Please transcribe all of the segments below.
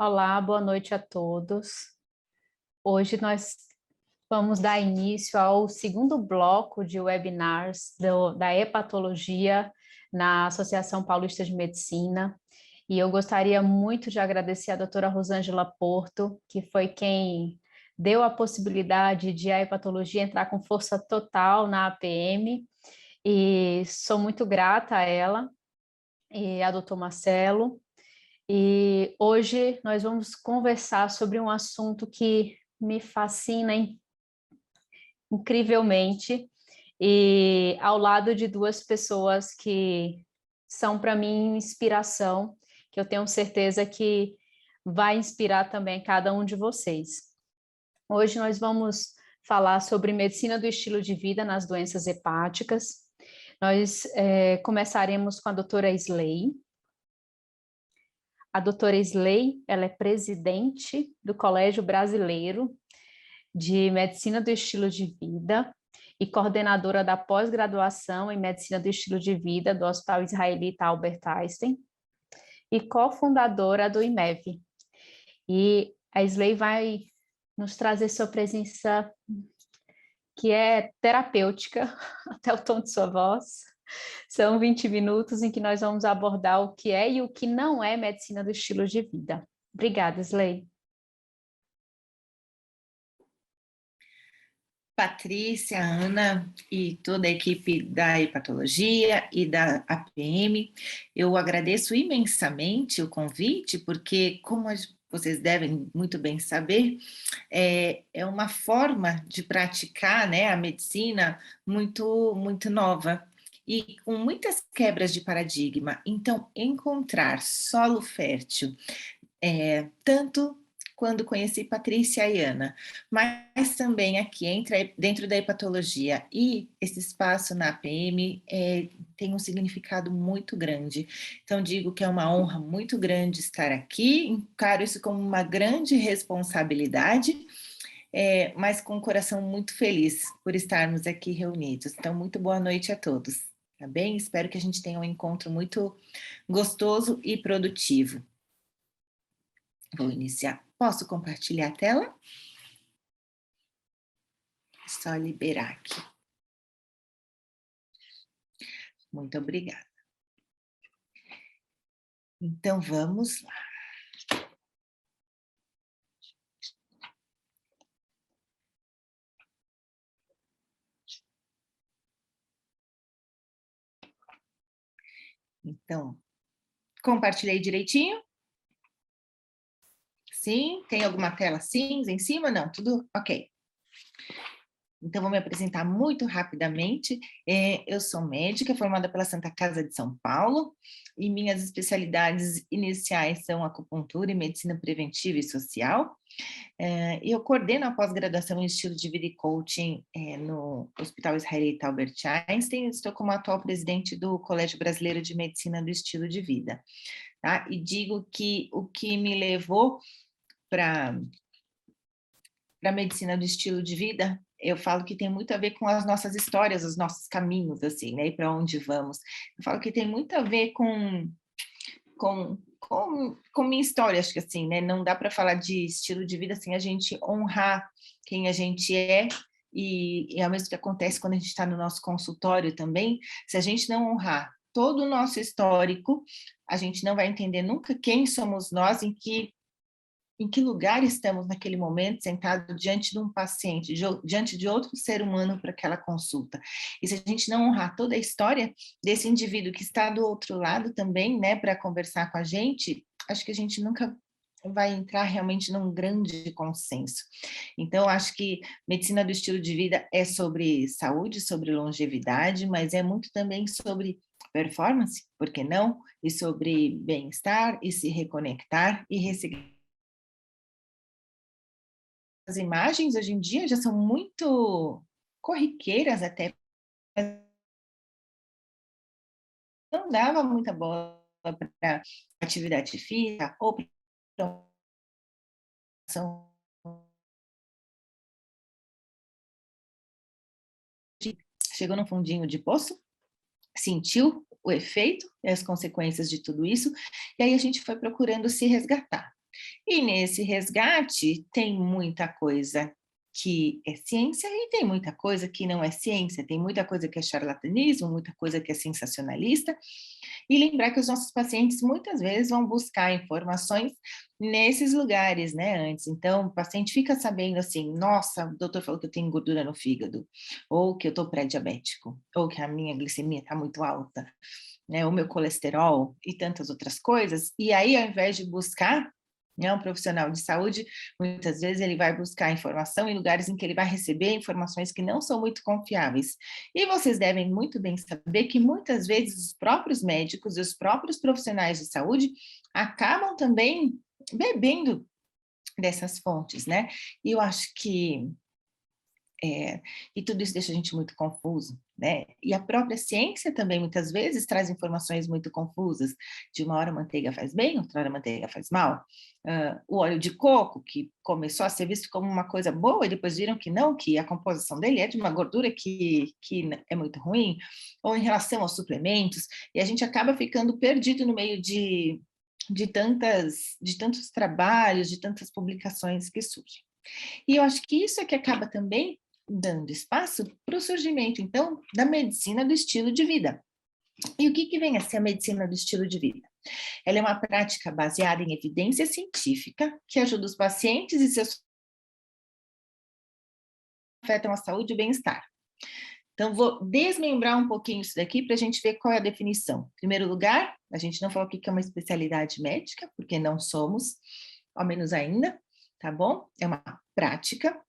Olá, boa noite a todos. Hoje nós vamos dar início ao segundo bloco de webinars da hepatologia na Associação Paulista de Medicina. E eu gostaria muito de agradecer a doutora Rosângela Porto, que foi quem deu a possibilidade de a hepatologia entrar com força total na APM. E sou muito grata a ela e a doutor Marcelo. E hoje nós vamos conversar sobre um assunto que me fascina incrivelmente, e ao lado de duas pessoas que são para mim inspiração, que eu tenho certeza que vai inspirar também cada um de vocês. Hoje nós vamos falar sobre medicina do estilo de vida nas doenças hepáticas. Nós começaremos com a doutora Sley. A doutora Sley, ela é presidente do Colégio Brasileiro de Medicina do Estilo de Vida e coordenadora da pós-graduação em Medicina do Estilo de Vida do Hospital Israelita Albert Einstein e cofundadora do IMEV. E a Sley vai nos trazer sua presença, que é terapêutica, até o tom de sua voz. São 20 minutos em que nós vamos abordar o que é e o que não é medicina do estilo de vida. Obrigada, Sley. Patrícia, Ana e toda a equipe da hepatologia e da APM, eu agradeço imensamente o convite, porque, como vocês devem muito bem saber, é uma forma de praticar, né, a medicina muito nova e com muitas quebras de paradigma. Então, encontrar solo fértil, tanto quando conheci Patrícia e Ana, mas também aqui dentro da hepatologia e esse espaço na APM tem um significado muito grande. Então digo que é uma honra muito grande estar aqui, encaro isso como uma grande responsabilidade, mas com um coração muito feliz por estarmos aqui reunidos. Então muito boa noite a todos, tá bem? Espero que a gente tenha um encontro muito gostoso e produtivo. Vou iniciar. Posso compartilhar a tela? É só liberar aqui. Muito obrigada. Então, vamos lá. Então, compartilhei direitinho? Sim? Tem alguma tela cinza em cima? Não, tudo ok. Então, vou me apresentar muito rapidamente. Eu sou médica, formada pela Santa Casa de São Paulo, e minhas especialidades iniciais são acupuntura e medicina preventiva e social. Eu coordeno a pós-graduação em estilo de vida e coaching no Hospital Israelita Albert Einstein, e estou como atual presidente do Colégio Brasileiro de Medicina do Estilo de Vida. Tá? E digo que o que me levou para a medicina do estilo de vida, eu falo que tem muito a ver com as nossas histórias, os nossos caminhos, assim, né, e para onde vamos. Eu falo que tem muito a ver com minha história, acho que assim, né, não dá para falar de estilo de vida sem a gente honrar quem a gente é, e é o mesmo que acontece quando a gente está no nosso consultório também. Se a gente não honrar todo o nosso histórico, a gente não vai entender nunca quem somos nós, em que lugar estamos naquele momento, sentado diante de um paciente, diante de outro ser humano para aquela consulta. E se a gente não honrar toda a história desse indivíduo que está do outro lado também, né, para conversar com a gente, acho que a gente nunca vai entrar realmente num grande consenso. Então, acho que medicina do estilo de vida é sobre saúde, sobre longevidade, mas é muito também sobre performance, por que não? E sobre bem-estar, e se reconectar, e ressignificar. As imagens hoje em dia já são muito corriqueiras até, não dava muita bola para atividade física ou para ação. Chegou no fundinho de poço, sentiu o efeito e as consequências de tudo isso, e aí a gente foi procurando se resgatar. E nesse resgate tem muita coisa que é ciência e tem muita coisa que não é ciência, tem muita coisa que é charlatanismo, muita coisa que é sensacionalista, e lembrar que os nossos pacientes muitas vezes vão buscar informações nesses lugares, né, antes. Então, o paciente fica sabendo assim, nossa, o doutor falou que eu tenho gordura no fígado, ou que eu estou pré-diabético, ou que a minha glicemia está muito alta, né, o meu colesterol e tantas outras coisas, e aí ao invés de buscar, né, um profissional de saúde, muitas vezes ele vai buscar informação em lugares em que ele vai receber informações que não são muito confiáveis. E vocês devem muito bem saber que muitas vezes os próprios médicos e os próprios profissionais de saúde acabam também bebendo dessas fontes, né? E eu acho que e tudo isso deixa a gente muito confuso, né? E a própria ciência também, muitas vezes, traz informações muito confusas. De uma hora a manteiga faz bem, outra hora a manteiga faz mal. O óleo de coco, que começou a ser visto como uma coisa boa, e depois viram que não, que a composição dele é de uma gordura que é muito ruim. Ou em relação aos suplementos, e a gente acaba ficando perdido no meio de tantos trabalhos, de tantas publicações que surgem. E eu acho que isso é que acaba também dando espaço para o surgimento, então, da medicina do estilo de vida. E o que vem a ser a medicina do estilo de vida? Ela é uma prática baseada em evidência científica que ajuda os pacientes e seus afetam a saúde e o bem-estar. Então, vou desmembrar um pouquinho isso daqui para a gente ver qual é a definição. Em primeiro lugar, a gente não falou o que é uma especialidade médica, porque não somos, ao menos ainda, tá bom? É uma prática,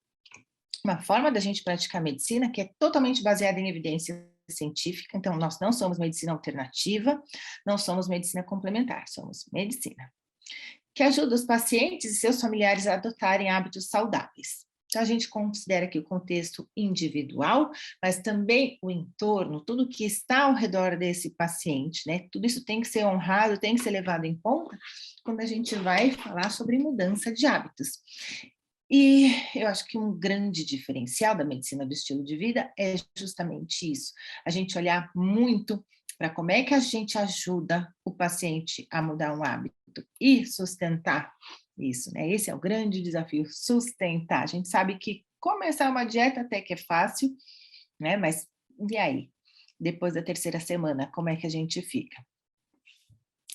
uma forma da gente praticar medicina que é totalmente baseada em evidência científica. Então, nós não somos medicina alternativa, não somos medicina complementar, somos medicina, que ajuda os pacientes e seus familiares a adotarem hábitos saudáveis. Então, a gente considera aqui o contexto individual, mas também o entorno, tudo que está ao redor desse paciente, né? Tudo isso tem que ser honrado, tem que ser levado em conta quando a gente vai falar sobre mudança de hábitos. E eu acho que um grande diferencial da medicina do estilo de vida é justamente isso, a gente olhar muito para como é que a gente ajuda o paciente a mudar um hábito e sustentar isso, né? Esse é o grande desafio, sustentar. A gente sabe que começar uma dieta até que é fácil, né? Mas e aí? Depois da terceira semana, como é que a gente fica?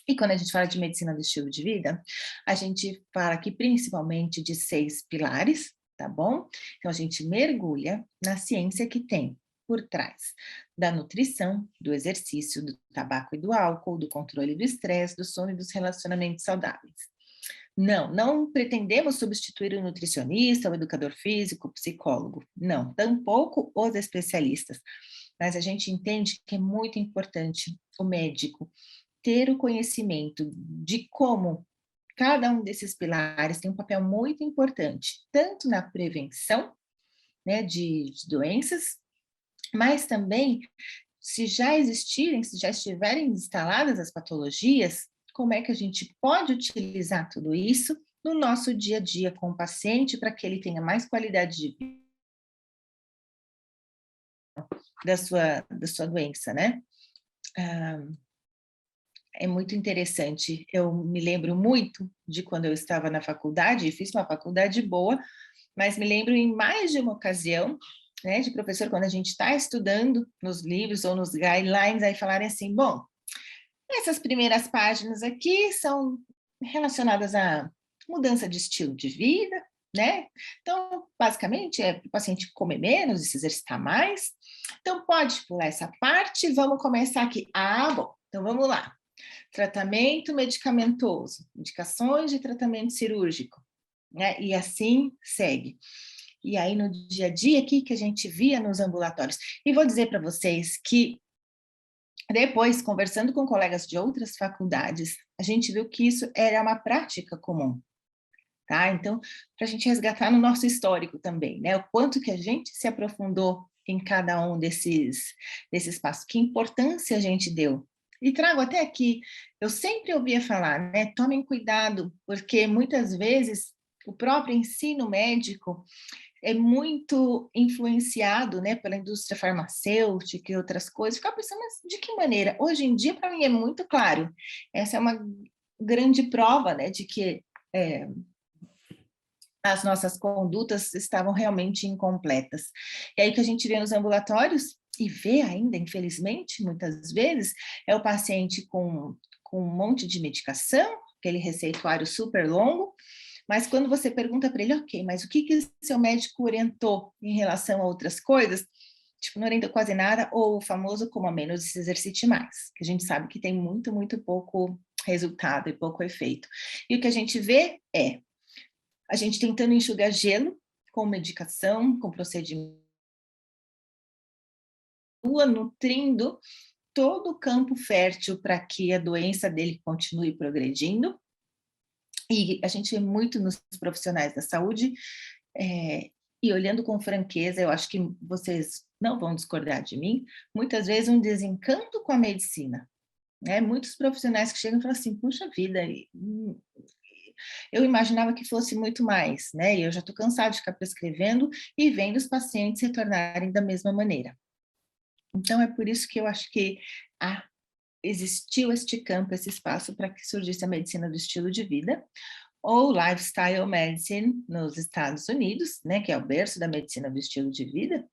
E quando a gente fala de medicina do estilo de vida, a gente fala aqui principalmente de 6 pilares, tá bom? Então, a gente mergulha na ciência que tem por trás da nutrição, do exercício, do tabaco e do álcool, do controle do estresse, do sono e dos relacionamentos saudáveis. Não pretendemos substituir o nutricionista, o educador físico, o psicólogo. Não, tampouco os especialistas. Mas a gente entende que é muito importante o médico ter o conhecimento de como cada um desses pilares tem um papel muito importante, tanto na prevenção, né, de doenças, mas também, se já existirem, se já estiverem instaladas as patologias, como é que a gente pode utilizar tudo isso no nosso dia a dia com o paciente para que ele tenha mais qualidade de vida da sua doença, né? É muito interessante. Eu me lembro muito de quando eu estava na faculdade, fiz uma faculdade boa, mas me lembro em mais de uma ocasião, né, de professor, quando a gente está estudando nos livros ou nos guidelines, aí falarem assim, bom, essas primeiras páginas aqui são relacionadas à mudança de estilo de vida, né? Então, basicamente, é para o paciente comer menos e se exercitar mais. Então, pode pular essa parte, vamos começar aqui. Ah, bom, então vamos lá. Tratamento medicamentoso, indicações de tratamento cirúrgico, né? E assim segue. E aí, no dia a dia, aqui que a gente via nos ambulatórios. E vou dizer para vocês que, depois, conversando com colegas de outras faculdades, a gente viu que isso era uma prática comum, tá? Então, para a gente resgatar no nosso histórico também, né? O quanto que a gente se aprofundou em cada um desses passos, que importância a gente deu. E trago até aqui, eu sempre ouvia falar, né? Tomem cuidado, porque muitas vezes o próprio ensino médico é muito influenciado, né, pela indústria farmacêutica e outras coisas. Ficava pensando, mas de que maneira? Hoje em dia, para mim, é muito claro. Essa é uma grande prova, né, de que as nossas condutas estavam realmente incompletas. E aí que a gente vê nos ambulatórios, e vê ainda, infelizmente, muitas vezes, é o paciente com um monte de medicação, aquele receituário super longo, mas quando você pergunta para ele, ok, mas o que seu médico orientou em relação a outras coisas? Tipo, não orientou quase nada, ou o famoso coma menos e se exercite mais, que a gente sabe que tem muito, muito pouco resultado e pouco efeito. E o que a gente vê é a gente tentando enxugar gelo com medicação, com procedimento, nutrindo todo o campo fértil para que a doença dele continue progredindo. E a gente vê muito nos profissionais da saúde, e olhando com franqueza, eu acho que vocês não vão discordar de mim, muitas vezes um desencanto com a medicina. Né? Muitos profissionais que chegam e falam assim, puxa vida, eu imaginava que fosse muito mais, né? E eu já estou cansado de ficar prescrevendo e vendo os pacientes retornarem da mesma maneira. Então, é por isso que eu acho que existiu este campo, esse espaço para que surgisse a medicina do estilo de vida, ou Lifestyle Medicine nos Estados Unidos, né, que é o berço da medicina do estilo de vida.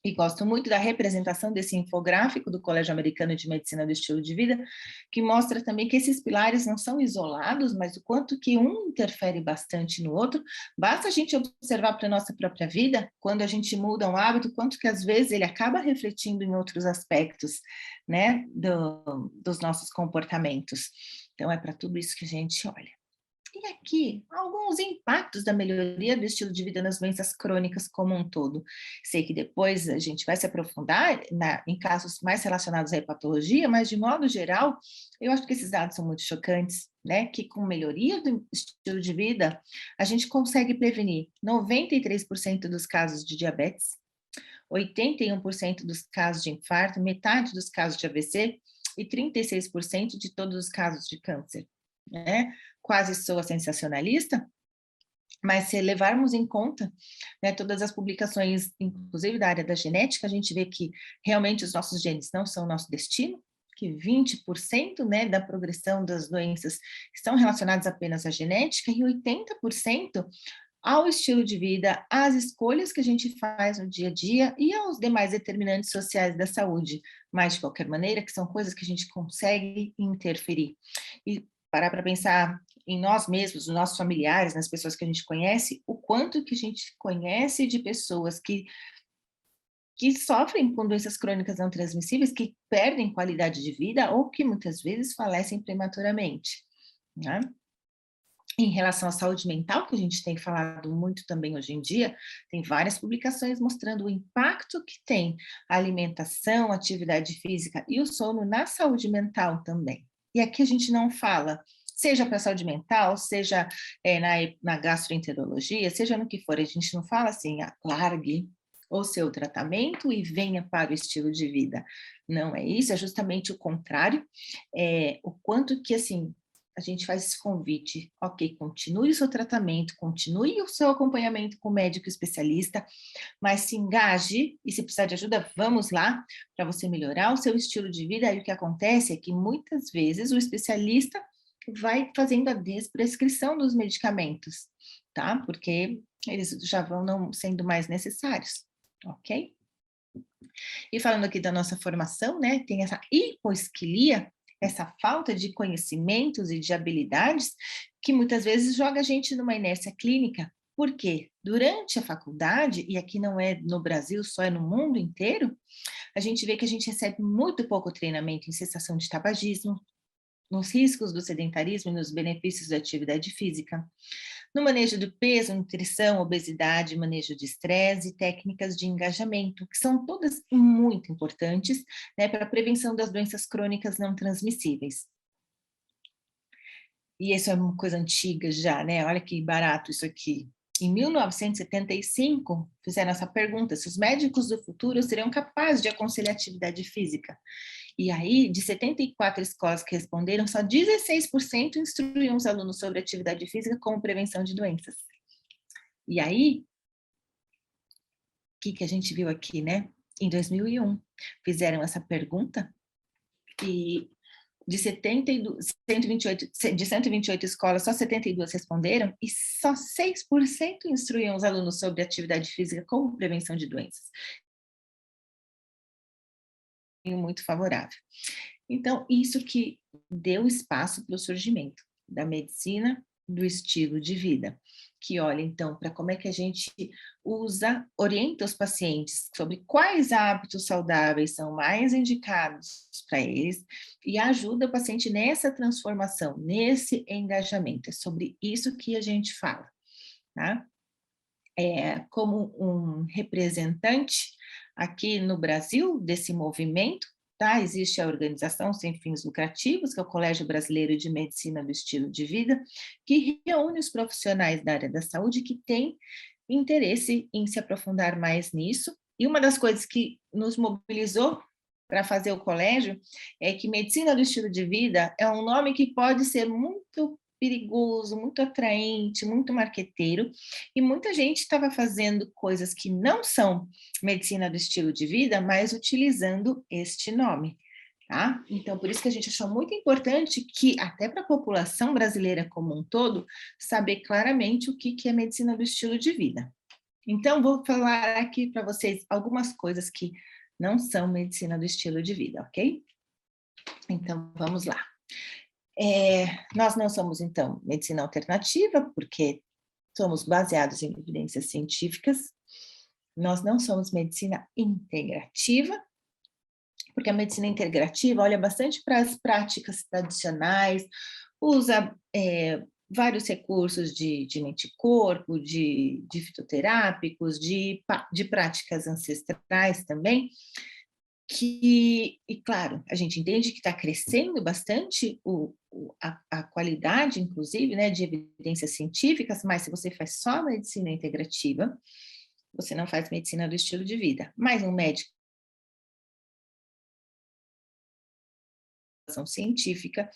E gosto muito da representação desse infográfico do Colégio Americano de Medicina do Estilo de Vida, que mostra também que esses pilares não são isolados, mas o quanto que um interfere bastante no outro. Basta a gente observar para a nossa própria vida, quando a gente muda um hábito, quanto que às vezes ele acaba refletindo em outros aspectos, né, dos nossos comportamentos. Então, é para tudo isso que a gente olha. E aqui, alguns impactos da melhoria do estilo de vida nas doenças crônicas como um todo. Sei que depois a gente vai se aprofundar em casos mais relacionados à hepatologia, mas de modo geral, eu acho que esses dados são muito chocantes, né? Que com melhoria do estilo de vida, a gente consegue prevenir 93% dos casos de diabetes, 81% dos casos de infarto, metade dos casos de AVC e 36% de todos os casos de câncer, né? Quase soa sensacionalista, mas se levarmos em conta, né, todas as publicações, inclusive da área da genética, a gente vê que realmente os nossos genes não são o nosso destino, que 20%, né, da progressão das doenças estão relacionadas apenas à genética e 80% ao estilo de vida, às escolhas que a gente faz no dia a dia e aos demais determinantes sociais da saúde, mas de qualquer maneira, que são coisas que a gente consegue interferir. E parar para pensar em nós mesmos, nos nossos familiares, nas pessoas que a gente conhece, o quanto que a gente conhece de pessoas que sofrem com doenças crônicas não transmissíveis, que perdem qualidade de vida ou que muitas vezes falecem prematuramente, né? Em relação à saúde mental, que a gente tem falado muito também hoje em dia, tem várias publicações mostrando o impacto que tem a alimentação, a atividade física e o sono na saúde mental também. E aqui a gente não fala, seja para a saúde mental, seja na gastroenterologia, seja no que for, a gente não fala assim, largue o seu tratamento e venha para o estilo de vida. Não é isso, é justamente o contrário, o quanto que, assim, a gente faz esse convite, ok, continue o seu tratamento, continue o seu acompanhamento com o médico especialista, mas se engaje e se precisar de ajuda, vamos lá para você melhorar o seu estilo de vida. Aí o que acontece é que muitas vezes o especialista vai fazendo a desprescrição dos medicamentos, tá? Porque eles já vão não sendo mais necessários, ok? E falando aqui da nossa formação, né, tem essa hipoesquilia, essa falta de conhecimentos e de habilidades que muitas vezes joga a gente numa inércia clínica. Por quê? Durante a faculdade, e aqui não é no Brasil, só é no mundo inteiro, a gente vê que a gente recebe muito pouco treinamento em cessação de tabagismo, nos riscos do sedentarismo e nos benefícios da atividade física, no manejo do peso, nutrição, obesidade, manejo de estresse e técnicas de engajamento, que são todas muito importantes, né, para a prevenção das doenças crônicas não transmissíveis. E isso é uma coisa antiga já, né? Olha que barato isso aqui. Em 1975, fizeram essa pergunta, se os médicos do futuro seriam capazes de aconselhar atividade física. E aí, de 74 escolas que responderam, só 16% instruíam os alunos sobre atividade física como prevenção de doenças. E aí, o que a gente viu aqui, né? Em 2001, fizeram essa pergunta e de 128 escolas, só 72 responderam e só 6% instruíam os alunos sobre atividade física como prevenção de doenças. Muito favorável. Então, isso que deu espaço para o surgimento da medicina do estilo de vida, que olha, então, para como é que a gente orienta os pacientes sobre quais hábitos saudáveis são mais indicados para eles e ajuda o paciente nessa transformação, nesse engajamento. É sobre isso que a gente fala, tá? Como um representante aqui no Brasil desse movimento, tá? Existe a organização sem fins lucrativos, que é o Colégio Brasileiro de Medicina do Estilo de Vida, que reúne os profissionais da área da saúde que têm interesse em se aprofundar mais nisso. E uma das coisas que nos mobilizou para fazer o colégio é que medicina do estilo de vida é um nome que pode ser muito perigoso, muito atraente, muito marqueteiro, e muita gente estava fazendo coisas que não são medicina do estilo de vida, mas utilizando este nome, tá? Então, por isso que a gente achou muito importante que, até para a população brasileira como um todo, saber claramente o que é medicina do estilo de vida. Então, vou falar aqui para vocês algumas coisas que não são medicina do estilo de vida, ok? Então, vamos lá. Nós não somos, então, medicina alternativa, porque somos baseados em evidências científicas. Nós não somos medicina integrativa, porque a medicina integrativa olha bastante para as práticas tradicionais, usa vários recursos de mente e corpo, de fitoterápicos, de práticas ancestrais também, e claro, a gente entende que está crescendo bastante a qualidade, inclusive, né, de evidências científicas, mas se você faz só medicina integrativa, você não faz medicina do estilo de vida. Mas um médico científica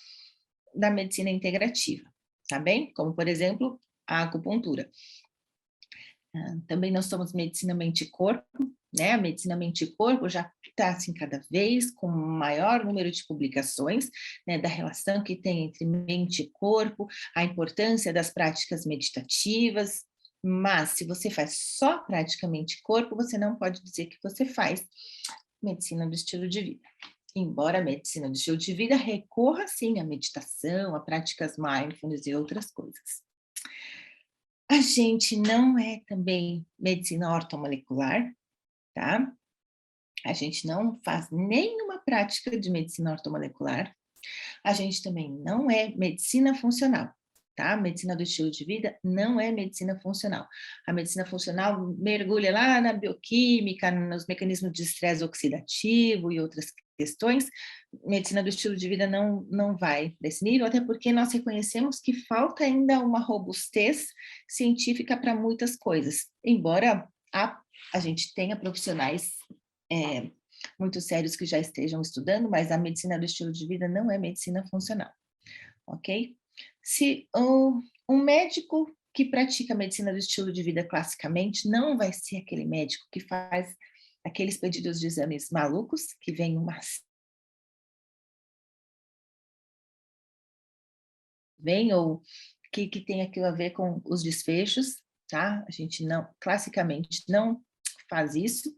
da medicina integrativa, tá bem? Como, por exemplo, a acupuntura. Também nós somos medicina mente e corpo, né? A medicina mente e corpo já está assim, cada vez com maior número de publicações, né, da relação que tem entre mente e corpo, a importância das práticas meditativas, mas se você faz só praticamente corpo, você não pode dizer que você faz medicina do estilo de vida. Embora a medicina do estilo de vida recorra, sim, à meditação, a práticas mindfulness e outras coisas. A gente não é também medicina ortomolecular, tá? A gente não faz nenhuma prática de medicina ortomolecular. A gente também não é medicina funcional, tá? Medicina do estilo de vida não é medicina funcional. A medicina funcional mergulha lá na bioquímica, nos mecanismos de estresse oxidativo e outras questões. Medicina do estilo de vida não vai desse nível, até porque nós reconhecemos que falta ainda uma robustez científica para muitas coisas, embora a gente tenha profissionais muito sérios que já estejam estudando, mas a medicina do estilo de vida não é medicina funcional, ok? Se um médico que pratica a medicina do estilo de vida classicamente não vai ser aquele médico que faz aqueles pedidos de exames malucos, que vem ou que tem aquilo a ver com os desfechos, tá? A gente classicamente não faz isso.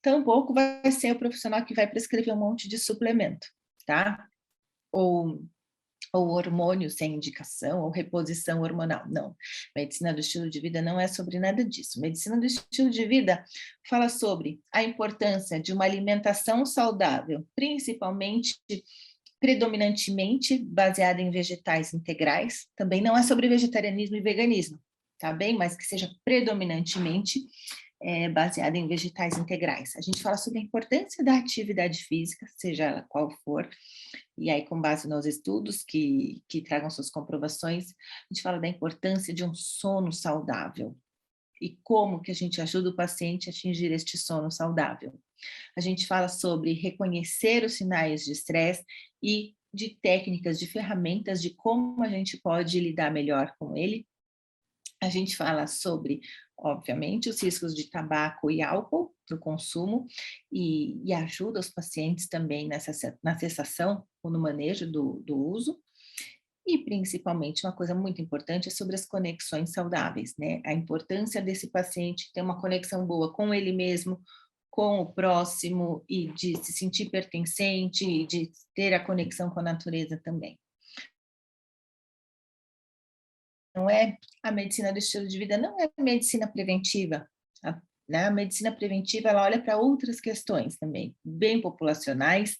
Tampouco vai ser o profissional que vai prescrever um monte de suplemento, tá? Ou hormônio sem indicação, ou reposição hormonal. Não, medicina do estilo de vida não é sobre nada disso. Medicina do estilo de vida fala sobre a importância de uma alimentação saudável, principalmente, predominantemente baseada em vegetais integrais. Também não é sobre vegetarianismo e veganismo, tá bem? Mas que seja predominantemente baseada em vegetais integrais. A gente fala sobre a importância da atividade física, seja ela qual for, e aí com base nos estudos que tragam suas comprovações, a gente fala da importância de um sono saudável e como que a gente ajuda o paciente a atingir este sono saudável. A gente fala sobre reconhecer os sinais de estresse e de técnicas, de ferramentas de como a gente pode lidar melhor com ele. A gente fala sobre, obviamente, os riscos de tabaco e álcool no consumo e ajuda os pacientes também na cessação ou no manejo do uso. E, principalmente, uma coisa muito importante é sobre as conexões saudáveis, né? A importância desse paciente ter uma conexão boa com ele mesmo, com o próximo, e de se sentir pertencente, e de ter a conexão com a natureza também. Não é a medicina do estilo de vida, não é medicina preventiva, né? A medicina preventiva, ela olha para outras questões também, bem populacionais,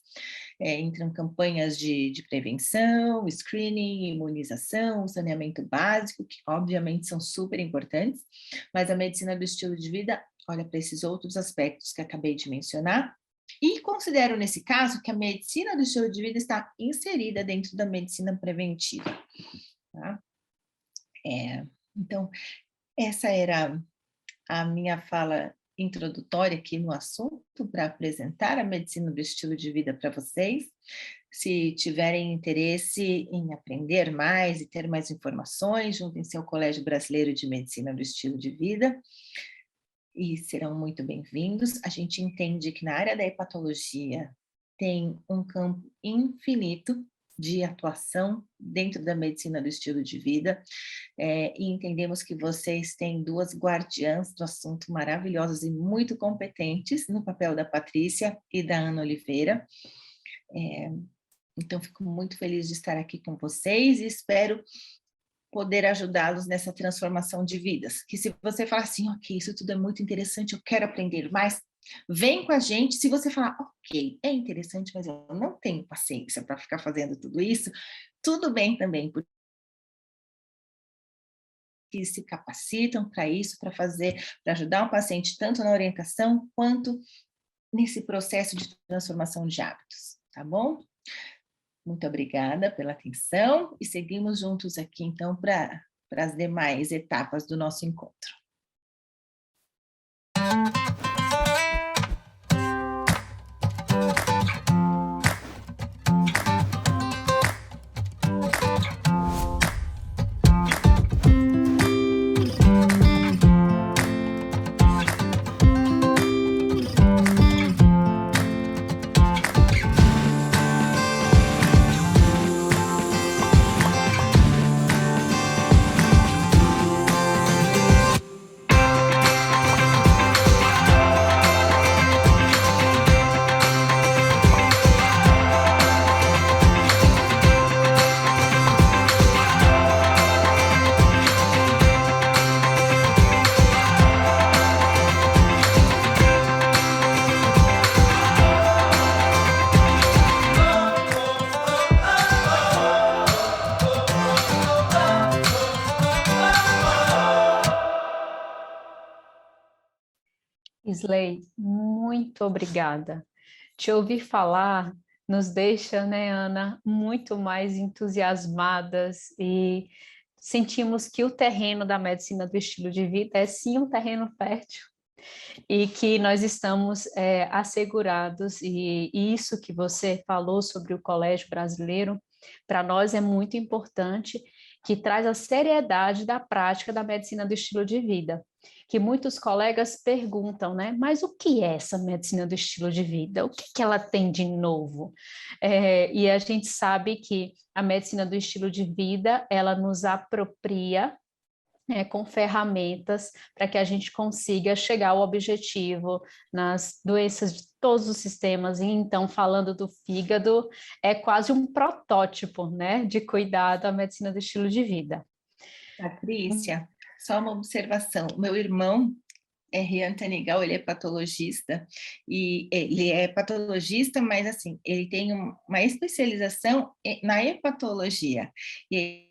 entram campanhas de prevenção, screening, imunização, saneamento básico, que obviamente são super importantes, mas a medicina do estilo de vida olha para esses outros aspectos que acabei de mencionar, e considero nesse caso que a medicina do estilo de vida está inserida dentro da medicina preventiva, tá? Então, essa era a minha fala introdutória aqui no assunto, para apresentar a medicina do estilo de vida para vocês. Se tiverem interesse em aprender mais e ter mais informações, juntem-se ao Colégio Brasileiro de Medicina do Estilo de Vida e serão muito bem-vindos. A gente entende que na área da hepatologia tem um campo infinito de atuação dentro da medicina do estilo de vida, e entendemos que vocês têm duas guardiãs do assunto maravilhosas e muito competentes no papel da Patrícia e da Ana Oliveira. Então, fico muito feliz de estar aqui com vocês e espero poder ajudá-los nessa transformação de vidas. Que se você falar assim, ok, isso tudo é muito interessante, eu quero aprender mais, vem com a gente. Se você falar, ok, é interessante, mas eu não tenho paciência para ficar fazendo tudo isso, tudo bem também, porque se capacitam para isso, para ajudar o paciente tanto na orientação quanto nesse processo de transformação de hábitos, tá bom? Muito obrigada pela atenção e seguimos juntos aqui, então, para as demais etapas do nosso encontro. Isley, muito obrigada. Te ouvir falar nos deixa, né, Ana, muito mais entusiasmadas e sentimos que o terreno da medicina do estilo de vida é sim um terreno fértil e que nós estamos assegurados, e isso que você falou sobre o Colégio Brasileiro, para nós é muito importante, que traz a seriedade da prática da medicina do estilo de vida, que muitos colegas perguntam, né? Mas o que é essa medicina do estilo de vida? O que ela tem de novo? E a gente sabe que a medicina do estilo de vida, ela nos apropria com ferramentas para que a gente consiga chegar ao objetivo nas doenças de todos os sistemas. E então, falando do fígado, é quase um protótipo, né, de cuidar da medicina do estilo de vida. Patrícia, só uma observação. Meu irmão é Rian Tanigal, ele é patologista, e ele é patologista, mas assim, ele tem uma especialização na hepatologia. E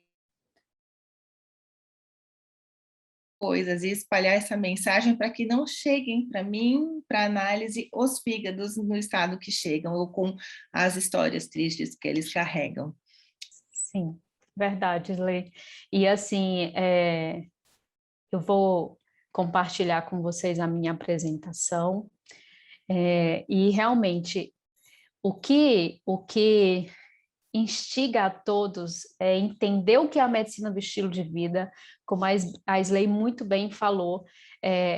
coisas e espalhar essa mensagem para que não cheguem para mim, para análise, os fígados no estado que chegam, ou com as histórias tristes que eles carregam. Sim, verdade, Lê. E assim, eu vou compartilhar com vocês a minha apresentação, e realmente o que instiga a todos a entender o que é a medicina do estilo de vida, como a Isley muito bem falou,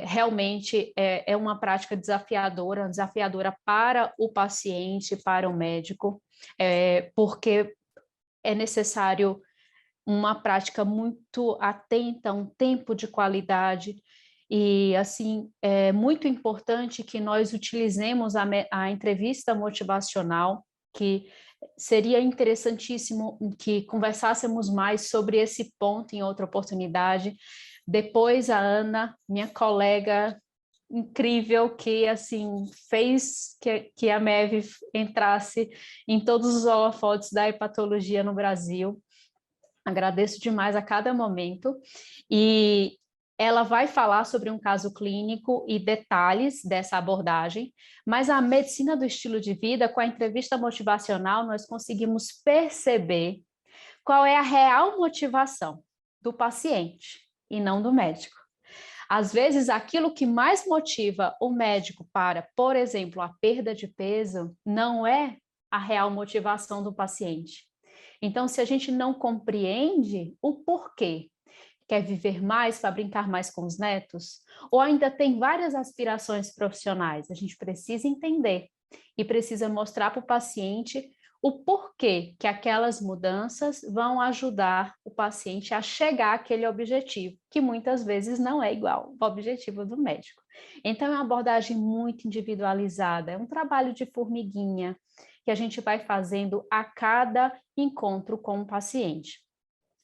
realmente é uma prática desafiadora para o paciente, para o médico, porque é necessário uma prática muito atenta, um tempo de qualidade, e assim é muito importante que nós utilizemos a entrevista motivacional, que seria interessantíssimo que conversássemos mais sobre esse ponto em outra oportunidade. Depois a Ana, minha colega incrível, que assim fez que a MEV entrasse em todos os holofotes da hepatologia no Brasil. Agradeço demais a cada momento, e ela vai falar sobre um caso clínico e detalhes dessa abordagem, mas a medicina do estilo de vida, com a entrevista motivacional, nós conseguimos perceber qual é a real motivação do paciente e não do médico. Às vezes, aquilo que mais motiva o médico para, por exemplo, a perda de peso, não é a real motivação do paciente. Então, se a gente não compreende o porquê, quer viver mais para brincar mais com os netos, ou ainda tem várias aspirações profissionais, a gente precisa entender e precisa mostrar para o paciente o porquê que aquelas mudanças vão ajudar o paciente a chegar àquele objetivo, que muitas vezes não é igual ao objetivo do médico. Então, é uma abordagem muito individualizada, é um trabalho de formiguinha, que a gente vai fazendo a cada encontro com o paciente.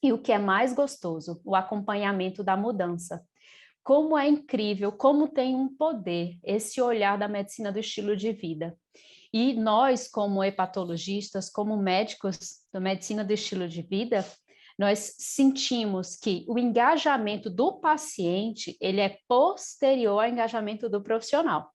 E o que é mais gostoso, o acompanhamento da mudança. Como é incrível, como tem um poder esse olhar da medicina do estilo de vida. E nós, como hepatologistas, como médicos da medicina do estilo de vida, nós sentimos que o engajamento do paciente, ele é posterior ao engajamento do profissional.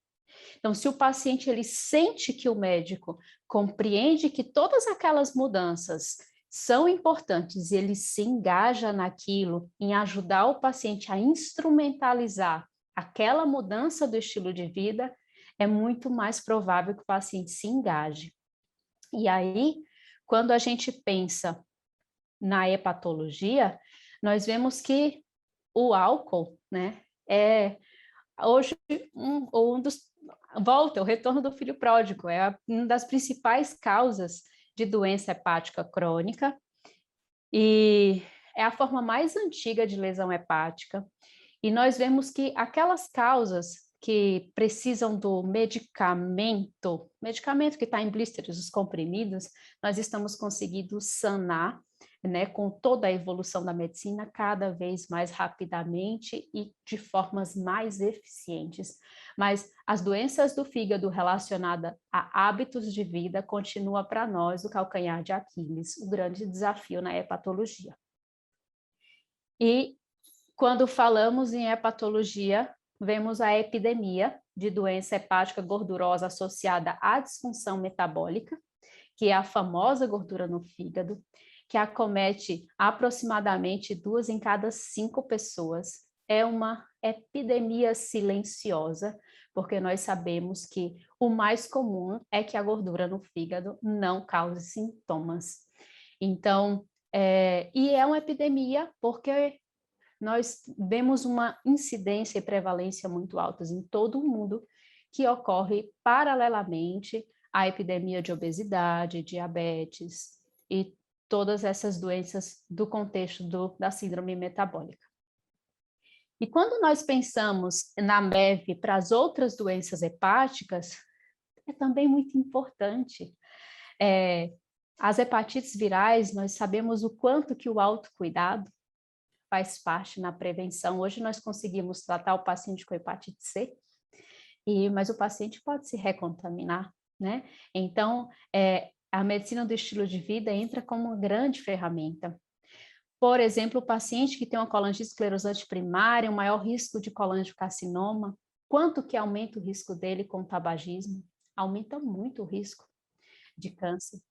Então, se o paciente ele sente que o médico compreende que todas aquelas mudanças são importantes e ele se engaja naquilo, em ajudar o paciente a instrumentalizar aquela mudança do estilo de vida, é muito mais provável que o paciente se engaje. E aí, quando a gente pensa na hepatologia, nós vemos que o álcool, né, é hoje um dos volta, o retorno do filho pródigo, é uma das principais causas de doença hepática crônica, e é a forma mais antiga de lesão hepática, e nós vemos que aquelas causas que precisam do medicamento que está em blisters, os comprimidos, nós estamos conseguindo sanar, né, com toda a evolução da medicina, cada vez mais rapidamente e de formas mais eficientes. Mas as doenças do fígado relacionadas a hábitos de vida continua para nós o calcanhar de Aquiles, o grande desafio na hepatologia. E quando falamos em hepatologia, vemos a epidemia de doença hepática gordurosa associada à disfunção metabólica, que é a famosa gordura no fígado, que acomete aproximadamente 2 em cada 5 pessoas. É uma epidemia silenciosa, porque nós sabemos que o mais comum é que a gordura no fígado não cause sintomas. Então, e é uma epidemia porque nós vemos uma incidência e prevalência muito altas em todo o mundo, que ocorre paralelamente à epidemia de obesidade, diabetes e todas essas doenças do contexto da síndrome metabólica. E quando nós pensamos na MEV para as outras doenças hepáticas, é também muito importante. As hepatites virais, nós sabemos o quanto que o autocuidado faz parte na prevenção. Hoje nós conseguimos tratar o paciente com hepatite C, mas o paciente pode se recontaminar, né? Então, a medicina do estilo de vida entra como uma grande ferramenta. Por exemplo, o paciente que tem uma colangite esclerosante primária, um maior risco de colangiocarcinoma, quanto que aumenta o risco dele com o tabagismo? Aumenta muito o risco de câncer.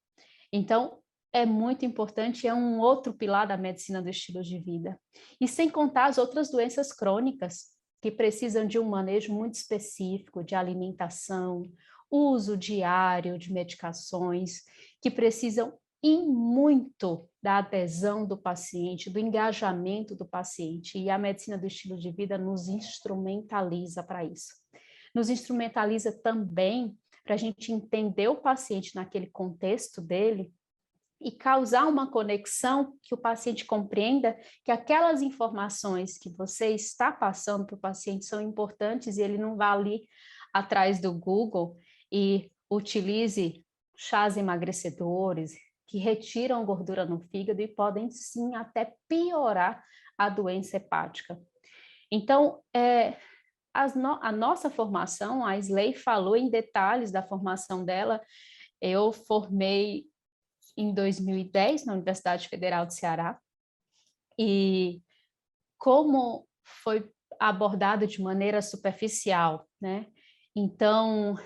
Então, é muito importante, é um outro pilar da medicina do estilo de vida. E sem contar as outras doenças crônicas, que precisam de um manejo muito específico de alimentação, uso diário de medicações, que precisam e muito da adesão do paciente, do engajamento do paciente, e a medicina do estilo de vida nos instrumentaliza para isso. Nos instrumentaliza também para a gente entender o paciente naquele contexto dele e causar uma conexão que o paciente compreenda que aquelas informações que você está passando para o paciente são importantes e ele não vá ali atrás do Google e utilize chás emagrecedores que retiram gordura no fígado e podem sim até piorar a doença hepática. Então, a nossa formação, a Isley falou em detalhes da formação dela. Eu formei em 2010 na Universidade Federal do Ceará, e como foi abordado de maneira superficial, né? Então,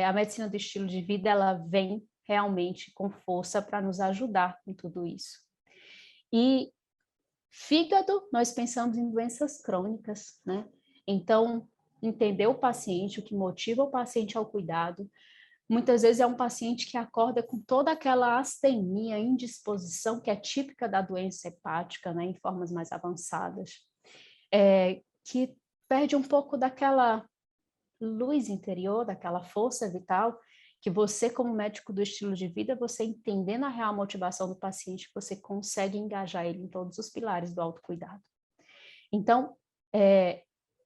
a medicina do estilo de vida, ela vem realmente com força para nos ajudar em tudo isso. E fígado, nós pensamos em doenças crônicas, né? Então, entender o paciente, o que motiva o paciente ao cuidado. Muitas vezes é um paciente que acorda com toda aquela astenia, indisposição que é típica da doença hepática, né, em formas mais avançadas, que perde um pouco daquela luz interior, daquela força vital, que você, como médico do estilo de vida, você entendendo a real motivação do paciente, você consegue engajar ele em todos os pilares do autocuidado. Então,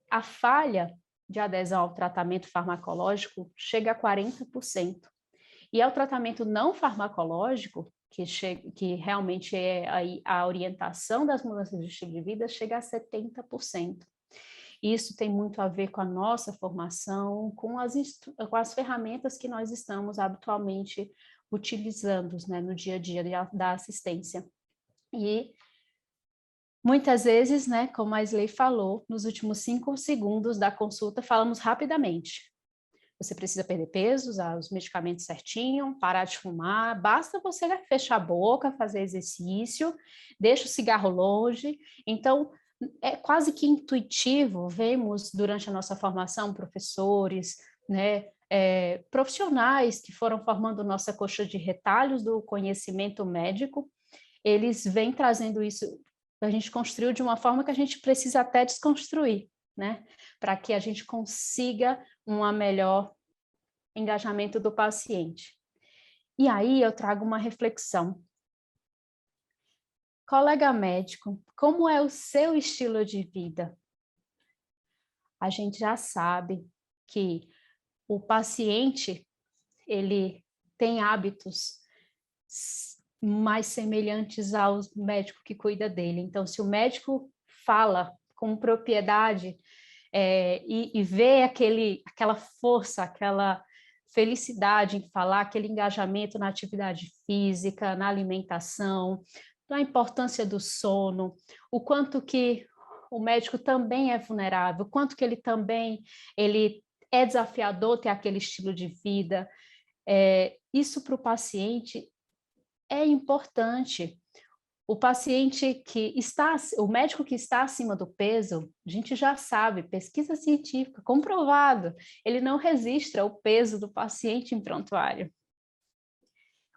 a falha de adesão ao tratamento farmacológico chega a 40%. E ao tratamento não farmacológico, que realmente é a orientação das mudanças de estilo de vida, chega a 70%. Isso tem muito a ver com a nossa formação, com as ferramentas que nós estamos habitualmente utilizando, né, no dia a dia da assistência. E muitas vezes, né, como a Isley falou, nos últimos 5 segundos da consulta, falamos rapidamente. Você precisa perder peso, usar os medicamentos certinho, parar de fumar, basta você fechar a boca, fazer exercício, deixa o cigarro longe. Então, é quase que intuitivo, vemos durante a nossa formação professores, né, profissionais que foram formando nossa coxa de retalhos do conhecimento médico, eles vêm trazendo isso, a gente construiu de uma forma que a gente precisa até desconstruir, né, para que a gente consiga um melhor engajamento do paciente. E aí eu trago uma reflexão. Colega médico, como é o seu estilo de vida? A gente já sabe que o paciente, ele tem hábitos mais semelhantes ao médico que cuida dele. Então, se o médico fala com propriedade e vê aquela força, aquela felicidade em falar, aquele engajamento na atividade física, na alimentação, na importância do sono, o quanto que o médico também é vulnerável, o quanto que ele é desafiador ter aquele estilo de vida. Isso para o paciente é importante. O médico que está acima do peso, a gente já sabe, pesquisa científica, comprovado, ele não registra o peso do paciente em prontuário.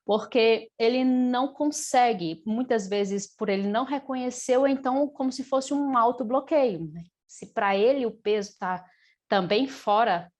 Porque ele não consegue, muitas vezes por ele não reconhecer, ou então como se fosse um autobloqueio, né? Se para ele o peso está também fora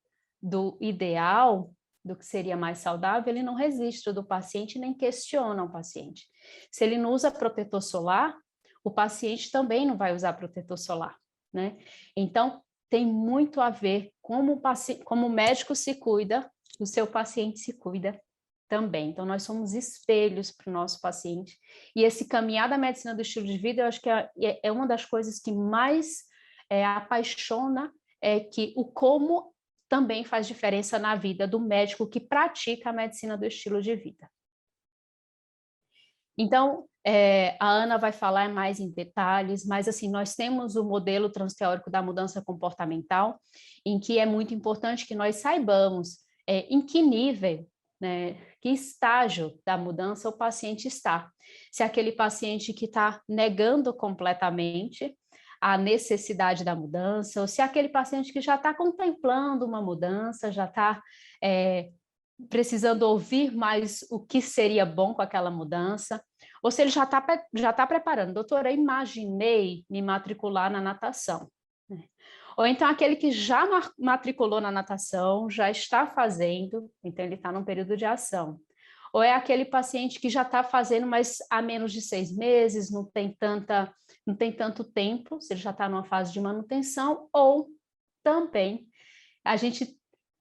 do ideal, do que seria mais saudável, ele não registra do paciente nem questiona o paciente. Se ele não usa protetor solar, o paciente também não vai usar protetor solar, né? Então, tem muito a ver como o médico se cuida, o seu paciente se cuida também. Então, nós somos espelhos para o nosso paciente. E esse caminhar da medicina do estilo de vida, eu acho que é uma das coisas que mais apaixona, que o como também faz diferença na vida do médico que pratica a medicina do estilo de vida. Então, a Ana vai falar mais em detalhes, mas assim, nós temos o modelo transteórico da mudança comportamental, em que é muito importante que nós saibamos em que nível, né, que estágio da mudança o paciente está. Se é aquele paciente que está negando completamente a necessidade da mudança, ou se é aquele paciente que já está contemplando uma mudança, já está precisando ouvir mais o que seria bom com aquela mudança, ou se ele já tá preparando. Doutora, eu imaginei me matricular na natação. Ou então aquele que já matriculou na natação, já está fazendo, então ele está num período de ação. Ou é aquele paciente que já está fazendo, mas há menos de 6 meses, não tem tanto tempo, se ele já está numa fase de manutenção, ou também a gente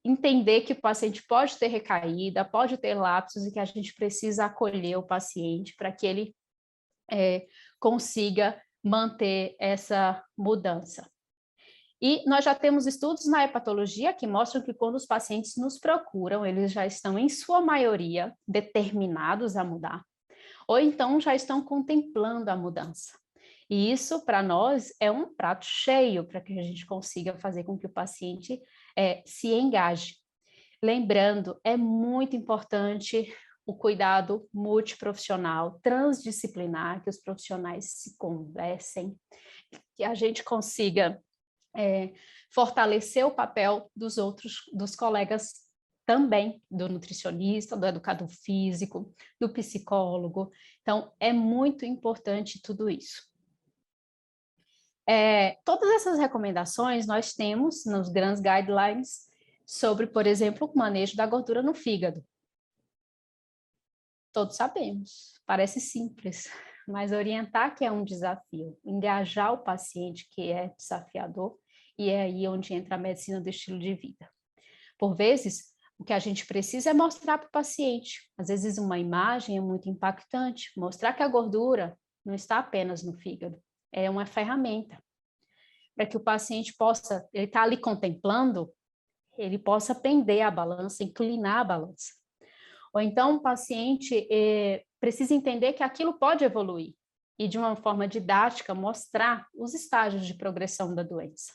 entender que o paciente pode ter recaída, pode ter lapsos e que a gente precisa acolher o paciente para que ele consiga manter essa mudança. E nós já temos estudos na hepatologia que mostram que quando os pacientes nos procuram, eles já estão, em sua maioria, determinados a mudar, ou então já estão contemplando a mudança. E isso, para nós, é um prato cheio para que a gente consiga fazer com que o paciente se engaje. Lembrando, é muito importante o cuidado multiprofissional, transdisciplinar, que os profissionais se conversem, que a gente consiga fortalecer o papel dos colegas também, do nutricionista, do educador físico, do psicólogo. Então, é muito importante tudo isso. Todas essas recomendações nós temos nos grandes guidelines sobre, por exemplo, o manejo da gordura no fígado. Todos sabemos, parece simples, mas orientar que é um desafio, engajar o paciente que é desafiador, e é aí onde entra a medicina do estilo de vida. Por vezes, o que a gente precisa é mostrar para o paciente. Às vezes, uma imagem é muito impactante, mostrar que a gordura não está apenas no fígado, é uma ferramenta para que o paciente possa, ele está ali contemplando, ele possa pender a balança, inclinar a balança. Ou então o paciente precisa entender que aquilo pode evoluir e, de uma forma didática, mostrar os estágios de progressão da doença.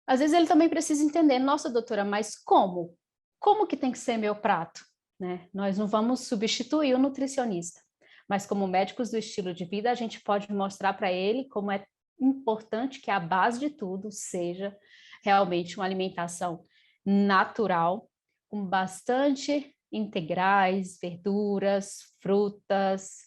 Às vezes ele também precisa entender, nossa, doutora, mas como? Como que tem que ser meu prato? Né? Nós não vamos substituir o nutricionista, mas como médicos do estilo de vida, a gente pode mostrar para ele como é importante que a base de tudo seja realmente uma alimentação natural, com bastante integrais, verduras, frutas,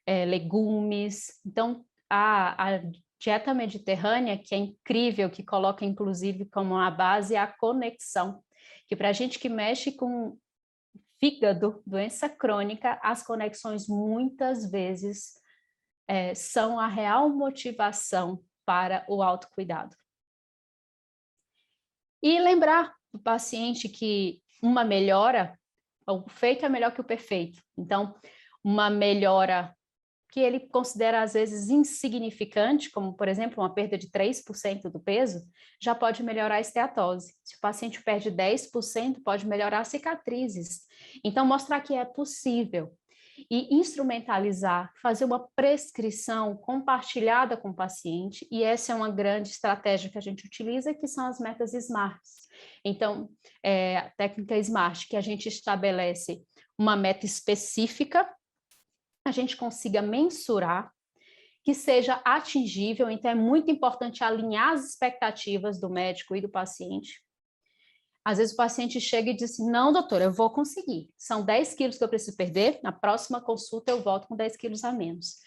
legumes. Então, a dieta mediterrânea, que é incrível, que coloca inclusive como a base a conexão, que para a gente que mexe com fígado, doença crônica, as conexões muitas vezes são a real motivação para o autocuidado. E lembrar o paciente que uma melhora, o feito é melhor que o perfeito. Então, uma melhora que ele considera às vezes insignificante, como por exemplo uma perda de 3% do peso, já pode melhorar a esteatose. Se o paciente perde 10%, pode melhorar cicatrizes. Então, mostrar que é possível. E instrumentalizar, fazer uma prescrição compartilhada com o paciente, e essa é uma grande estratégia que a gente utiliza, que são as metas SMART. Então, a técnica SMART, que a gente estabelece uma meta específica, a gente consiga mensurar, que seja atingível, então é muito importante alinhar as expectativas do médico e do paciente. Às vezes o paciente chega e diz assim, não, doutora, eu vou conseguir, são 10 quilos que eu preciso perder, na próxima consulta eu volto com 10 quilos a menos.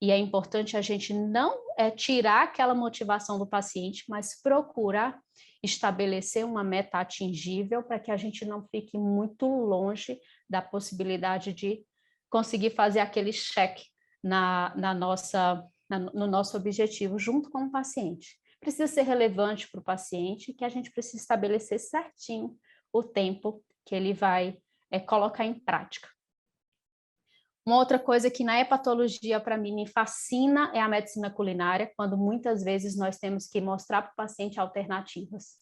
E é importante a gente não tirar aquela motivação do paciente, mas procurar estabelecer uma meta atingível para que a gente não fique muito longe da possibilidade de conseguir fazer aquele check no nosso objetivo junto com o paciente. Precisa ser relevante para o paciente, que a gente precisa estabelecer certinho o tempo que ele vai colocar em prática. Uma outra coisa que na hepatologia, para mim, me fascina é a medicina culinária, quando muitas vezes nós temos que mostrar para o paciente alternativas.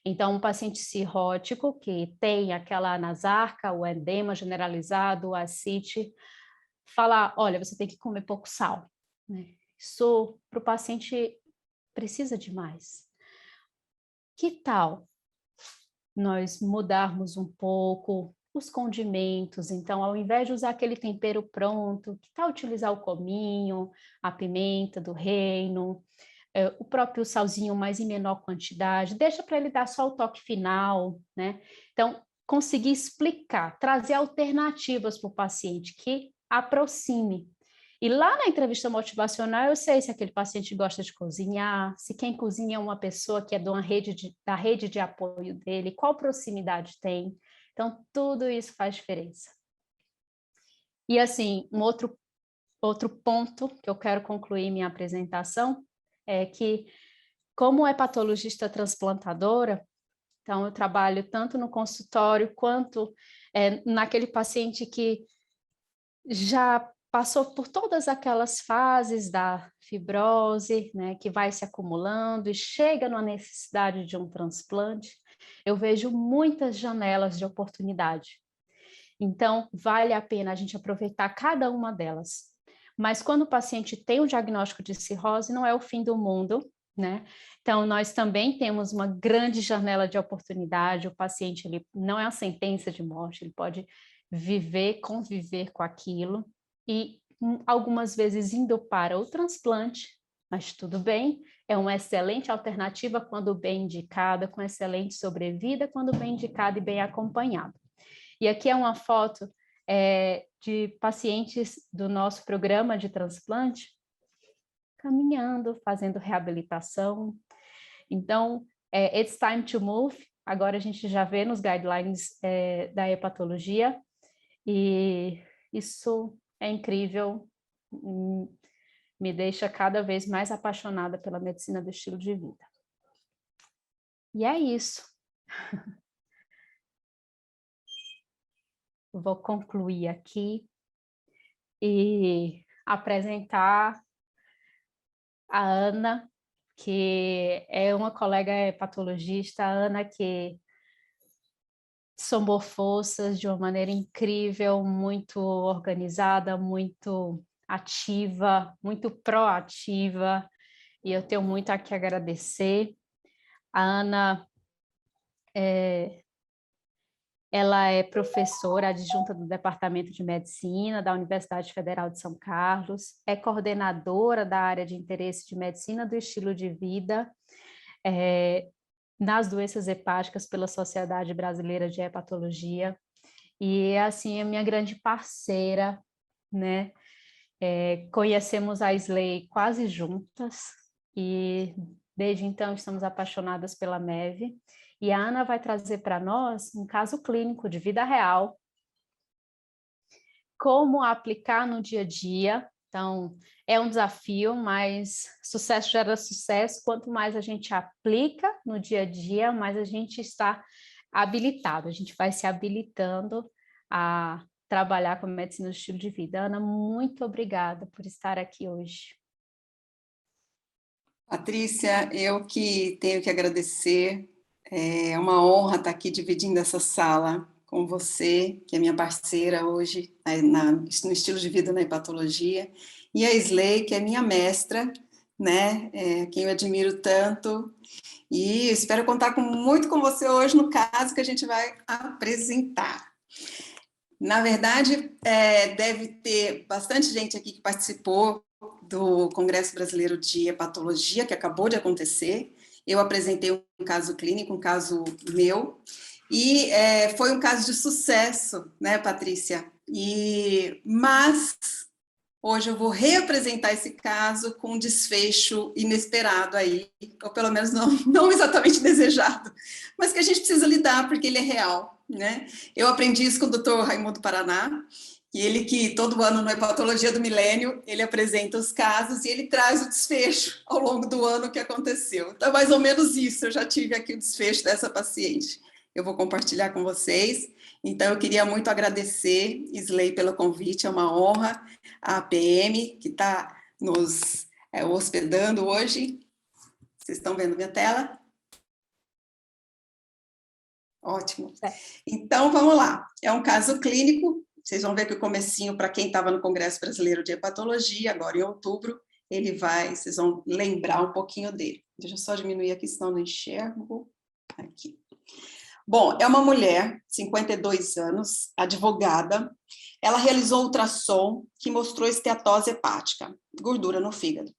Então, um paciente cirrótico que tem aquela anasarca, o edema generalizado, o ascite, falar, olha, você tem que comer pouco sal. Isso para o paciente precisa de mais. Que tal nós mudarmos um pouco os condimentos? Então, ao invés de usar aquele tempero pronto, que tal utilizar o cominho, a pimenta do reino, o próprio salzinho, mas em menor quantidade, deixa para ele dar só o toque final, né? Então, conseguir explicar, trazer alternativas para o paciente, que aproxime. E lá na entrevista motivacional, eu sei se aquele paciente gosta de cozinhar, se quem cozinha é uma pessoa que é de da rede de apoio dele, qual proximidade tem. Então, tudo isso faz diferença. E, assim, um outro ponto que eu quero concluir minha apresentação é que, como hepatologista transplantadora, então eu trabalho tanto no consultório quanto naquele paciente que já passou por todas aquelas fases da fibrose, né, que vai se acumulando e chega na necessidade de um transplante, eu vejo muitas janelas de oportunidade. Então, vale a pena a gente aproveitar cada uma delas. Mas quando o paciente tem um diagnóstico de cirrose, não é o fim do mundo, né? Então, nós também temos uma grande janela de oportunidade. O paciente, ele não é uma sentença de morte, ele pode viver, conviver com aquilo e algumas vezes indo para o transplante, mas tudo bem, é uma excelente alternativa quando bem indicada, com excelente sobrevida, quando bem indicada e bem acompanhada. E aqui é uma foto de pacientes do nosso programa de transplante caminhando, fazendo reabilitação. Então, it's time to move. Agora a gente já vê nos guidelines da hepatologia e isso é incrível, me deixa cada vez mais apaixonada pela medicina do estilo de vida. E é isso. Vou concluir aqui e apresentar a Ana, que é uma colega hepatologista, a Ana que somou forças de uma maneira incrível, muito organizada, muito ativa, muito proativa, e eu tenho muito a que agradecer. A Ana ela é professora adjunta do Departamento de Medicina da Universidade Federal de São Carlos, é coordenadora da área de interesse de medicina do estilo de vida nas doenças hepáticas pela Sociedade Brasileira de Hepatologia, e assim é minha grande parceira, né? Conhecemos a Isley quase juntas e desde então estamos apaixonadas pela MEV. E a Ana vai trazer para nós um caso clínico de vida real, como aplicar no dia a dia. Então, é um desafio, mas sucesso gera sucesso. Quanto mais a gente aplica no dia a dia, mais a gente está habilitado. A gente vai se habilitando a trabalhar com a medicina do estilo de vida. Ana, muito obrigada por estar aqui hoje. Patrícia, eu que tenho que agradecer. É uma honra estar aqui dividindo essa sala com você, que é minha parceira hoje no estilo de vida na hepatologia, e a Isley, que é minha mestra, né, quem eu admiro tanto, e espero contar muito com você hoje no caso que a gente vai apresentar. Na verdade, deve ter bastante gente aqui que participou do Congresso Brasileiro de Hepatologia, que acabou de acontecer. Eu apresentei um caso clínico, um caso meu, e foi um caso de sucesso, né, Patrícia? Mas hoje eu vou reapresentar esse caso com um desfecho inesperado aí, ou pelo menos não exatamente desejado, mas que a gente precisa lidar porque ele é real, né? Eu aprendi isso com o Dr. Raimundo Paraná, e ele que todo ano no Hepatologia do Milênio, ele apresenta os casos e ele traz o desfecho ao longo do ano que aconteceu. Então, mais ou menos isso, eu já tive aqui o desfecho dessa paciente. Eu vou compartilhar com vocês. Então, eu queria muito agradecer, Isley, pelo convite, é uma honra. A APM, que está nos hospedando hoje. Vocês estão vendo minha tela? Ótimo. Então, vamos lá. É um caso clínico. Vocês vão ver que o comecinho, para quem estava no Congresso Brasileiro de Hepatologia, agora em outubro, vocês vão lembrar um pouquinho dele. Deixa eu só diminuir aqui, senão não enxergo. Aqui. Bom, é uma mulher, 52 anos, advogada. Ela realizou ultrassom que mostrou esteatose hepática, gordura no fígado.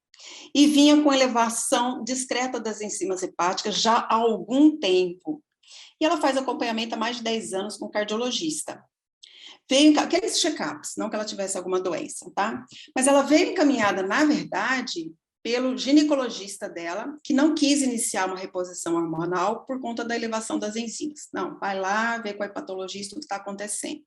E vinha com elevação discreta das enzimas hepáticas já há algum tempo. E ela faz acompanhamento há mais de 10 anos com cardiologista. Veio, aqueles check-ups, não que ela tivesse alguma doença, tá? Mas ela veio encaminhada, na verdade, pelo ginecologista dela, que não quis iniciar uma reposição hormonal por conta da elevação das enzimas. Não, vai lá, vê com a hepatologista o que está acontecendo.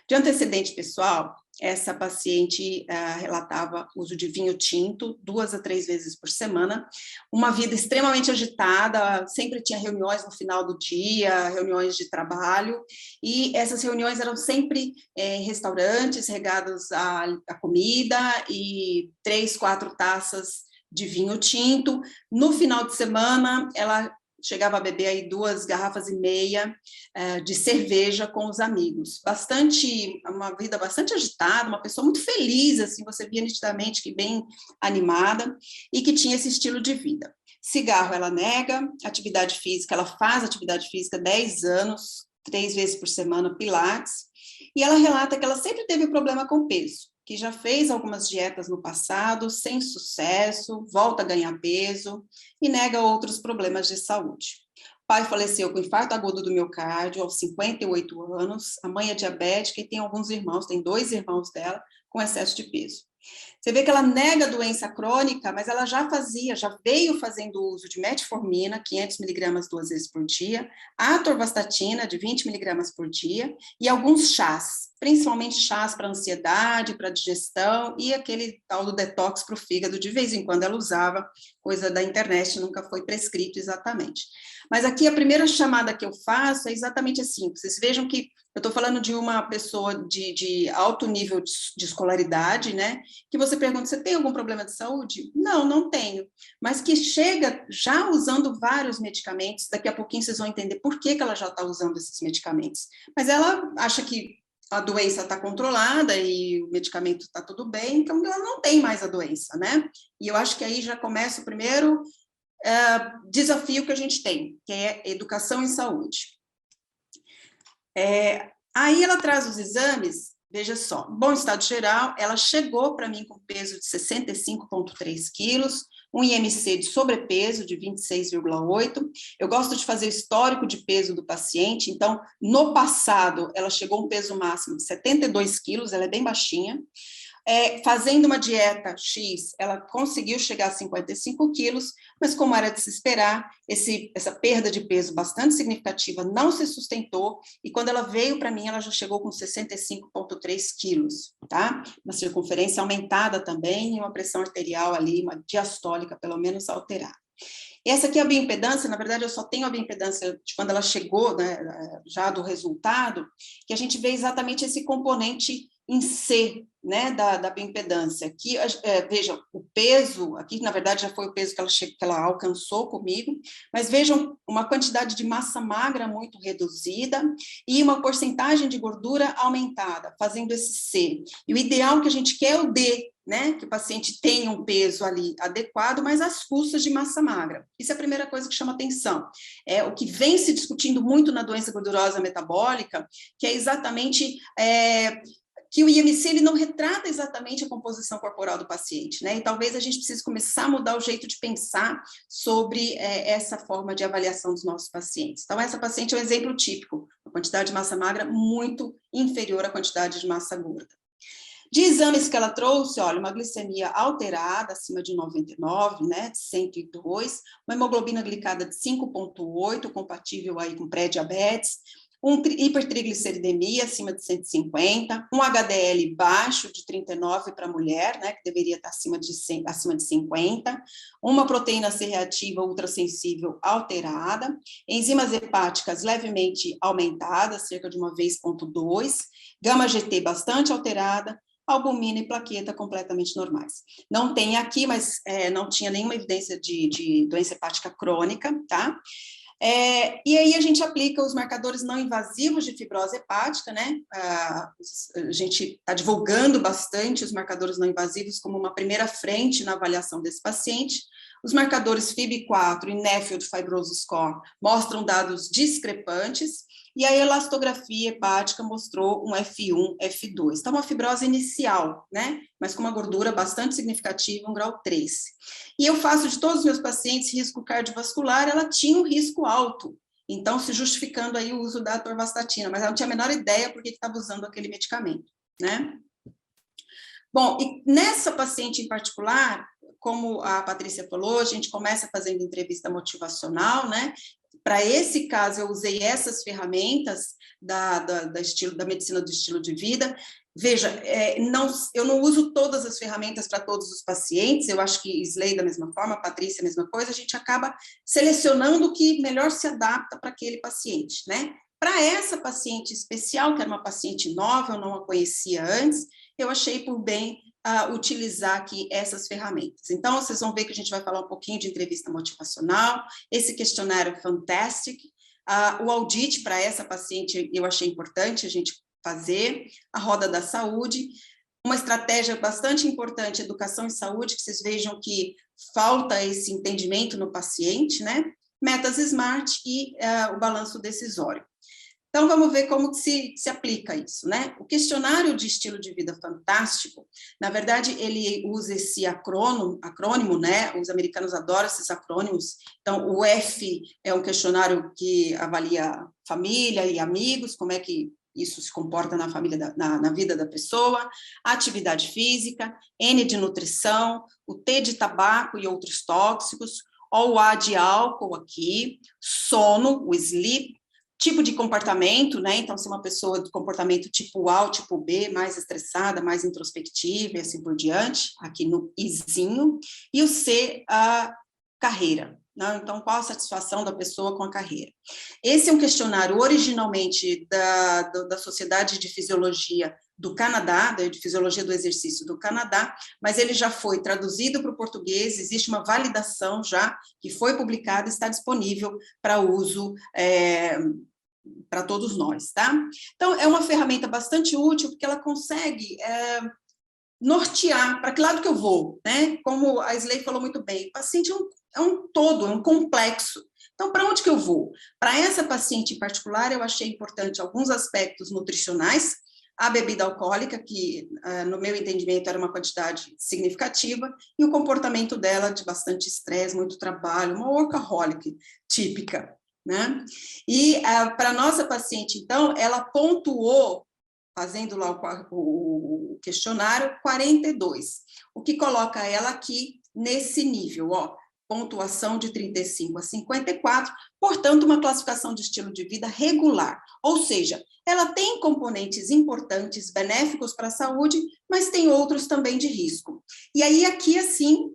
De antecedente pessoal, essa paciente relatava uso de vinho tinto 2 a 3 vezes por semana, uma vida extremamente agitada, sempre tinha reuniões no final do dia, reuniões de trabalho, e essas reuniões eram sempre em restaurantes, regados a comida e 3, 4 taças de vinho tinto. No final de semana, ela chegava a beber aí 2,5 garrafas de cerveja com os amigos. Uma vida bastante agitada, uma pessoa muito feliz, assim, você via nitidamente que bem animada, e que tinha esse estilo de vida. Cigarro ela nega, atividade física, ela faz atividade física 10 anos, 3 vezes por semana, pilates, e ela relata que ela sempre teve problema com peso, que já fez algumas dietas no passado, sem sucesso, volta a ganhar peso e nega outros problemas de saúde. O pai faleceu com infarto agudo do miocárdio aos 58 anos, a mãe é diabética e tem alguns irmãos, tem 2 irmãos dela com excesso de peso. Você vê que ela nega a doença crônica, mas ela já veio fazendo uso de metformina, 500 miligramas 2 vezes por dia, atorvastatina, de 20 miligramas por dia, e alguns chás, principalmente chás para ansiedade, para digestão, e aquele tal do detox para o fígado, de vez em quando ela usava, coisa da internet, nunca foi prescrito exatamente. Mas aqui a primeira chamada que eu faço é exatamente assim, vocês vejam que eu estou falando de uma pessoa de alto nível de escolaridade, né? Que você pergunta, você tem algum problema de saúde? Não, não tenho. Mas que chega já usando vários medicamentos, daqui a pouquinho vocês vão entender por que ela já está usando esses medicamentos. Mas ela acha que a doença está controlada e o medicamento está tudo bem, então ela não tem mais a doença, né? E eu acho que aí já começa o primeiro desafio que a gente tem, que é educação em saúde. Aí ela traz os exames, veja só, bom estado geral, ela chegou para mim com peso de 65,3 quilos, um IMC de sobrepeso de 26,8. Eu gosto de fazer histórico de peso do paciente, então, no passado, ela chegou a um peso máximo de 72 quilos, ela é bem baixinha. Fazendo uma dieta X, ela conseguiu chegar a 55 quilos, mas como era de se esperar, essa perda de peso bastante significativa não se sustentou, e quando ela veio para mim, ela já chegou com 65,3 quilos, tá? Uma circunferência aumentada também, e uma pressão arterial ali, uma diastólica, pelo menos, alterada. Essa aqui é a bioimpedância, na verdade eu só tenho a bioimpedância de quando ela chegou, né, já do resultado, que a gente vê exatamente esse componente em C, né, da bioimpedância. Aqui, vejam, o peso, aqui na verdade já foi o peso que ela alcançou comigo, mas vejam uma quantidade de massa magra muito reduzida e uma porcentagem de gordura aumentada, fazendo esse C. E o ideal que a gente quer é o D, né, que o paciente tenha um peso ali adequado, mas às custas de massa magra. Isso é a primeira coisa que chama atenção. É o que vem se discutindo muito na doença gordurosa metabólica, que é exatamente que o IMC ele não retrata exatamente a composição corporal do paciente, né? E talvez a gente precise começar a mudar o jeito de pensar sobre essa forma de avaliação dos nossos pacientes. Então, essa paciente é um exemplo típico, uma quantidade de massa magra muito inferior à quantidade de massa gorda. De exames que ela trouxe, olha, uma glicemia alterada, acima de 99, né, de 102, uma hemoglobina glicada de 5,8, compatível aí com pré-diabetes, hipertrigliceridemia acima de 150, um HDL baixo de 39 para a mulher, né, que deveria estar acima de 50, uma proteína C reativa ultrassensível alterada, enzimas hepáticas levemente aumentadas, cerca de 1,2, gama-GT bastante alterada, albumina e plaqueta completamente normais. Não tem aqui, mas não tinha nenhuma evidência de doença hepática crônica, tá? E aí a gente aplica os marcadores não invasivos de fibrose hepática, né? A gente está divulgando bastante os marcadores não invasivos como uma primeira frente na avaliação desse paciente. Os marcadores FIB4 e Nuffield Fibrosis Score mostram dados discrepantes, e a elastografia hepática mostrou um F1, F2. Então, uma fibrose inicial, né? Mas com uma gordura bastante significativa, um grau 3. E eu faço de todos os meus pacientes risco cardiovascular, ela tinha um risco alto. Então, se justificando aí o uso da atorvastatina, mas ela não tinha a menor ideia por que estava usando aquele medicamento, né? Bom, e nessa paciente em particular, como a Patrícia falou, a gente começa fazendo entrevista motivacional, né? Para esse caso, eu usei essas ferramentas da medicina do estilo de vida. Veja, eu não uso todas as ferramentas para todos os pacientes, eu acho que Isley da mesma forma, Patrícia a mesma coisa, a gente acaba selecionando o que melhor se adapta para aquele paciente, né? Para essa paciente especial, que era uma paciente nova, eu não a conhecia antes, eu achei por bem utilizar aqui essas ferramentas. Então, vocês vão ver que a gente vai falar um pouquinho de entrevista motivacional, esse questionário Fantastic, o audit para essa paciente eu achei importante a gente fazer, a roda da saúde, uma estratégia bastante importante, educação em saúde, que vocês vejam que falta esse entendimento no paciente, né? Metas SMART e o balanço decisório. Então, vamos ver como se aplica isso, né? O questionário de estilo de vida fantástico, na verdade, ele usa esse acrônimo, né? Os americanos adoram esses acrônimos. Então, o F é um questionário que avalia família e amigos, como é que isso se comporta na família, na vida da pessoa, a atividade física, N de nutrição, o T de tabaco e outros tóxicos, o A de álcool aqui, sono, o sleep, tipo de comportamento, né? Então, se uma pessoa de comportamento tipo A ou tipo B, mais estressada, mais introspectiva e assim por diante, aqui no Izinho, e o C, a carreira. Né? Então, qual a satisfação da pessoa com a carreira? Esse é um questionário originalmente da Sociedade de Fisiologia do Canadá, de Fisiologia do Exercício do Canadá, mas ele já foi traduzido para o português, existe uma validação já, que foi publicada e está disponível para uso para todos nós, tá? Então, é uma ferramenta bastante útil, porque ela consegue nortear para que lado que eu vou, né? Como a Isley falou muito bem, o paciente é um todo, é um complexo. Então, para onde que eu vou? Para essa paciente em particular, eu achei importante alguns aspectos nutricionais, a bebida alcoólica, que, no meu entendimento, era uma quantidade significativa, e o comportamento dela de bastante estresse, muito trabalho, uma workaholic típica, né? E para a nossa paciente, então, ela pontuou, fazendo lá o questionário, 42, o que coloca ela aqui nesse nível, ó, pontuação de 35 a 54, portanto, uma classificação de estilo de vida regular, ou seja, ela tem componentes importantes, benéficos para a saúde, mas tem outros também de risco. E aí, aqui, assim,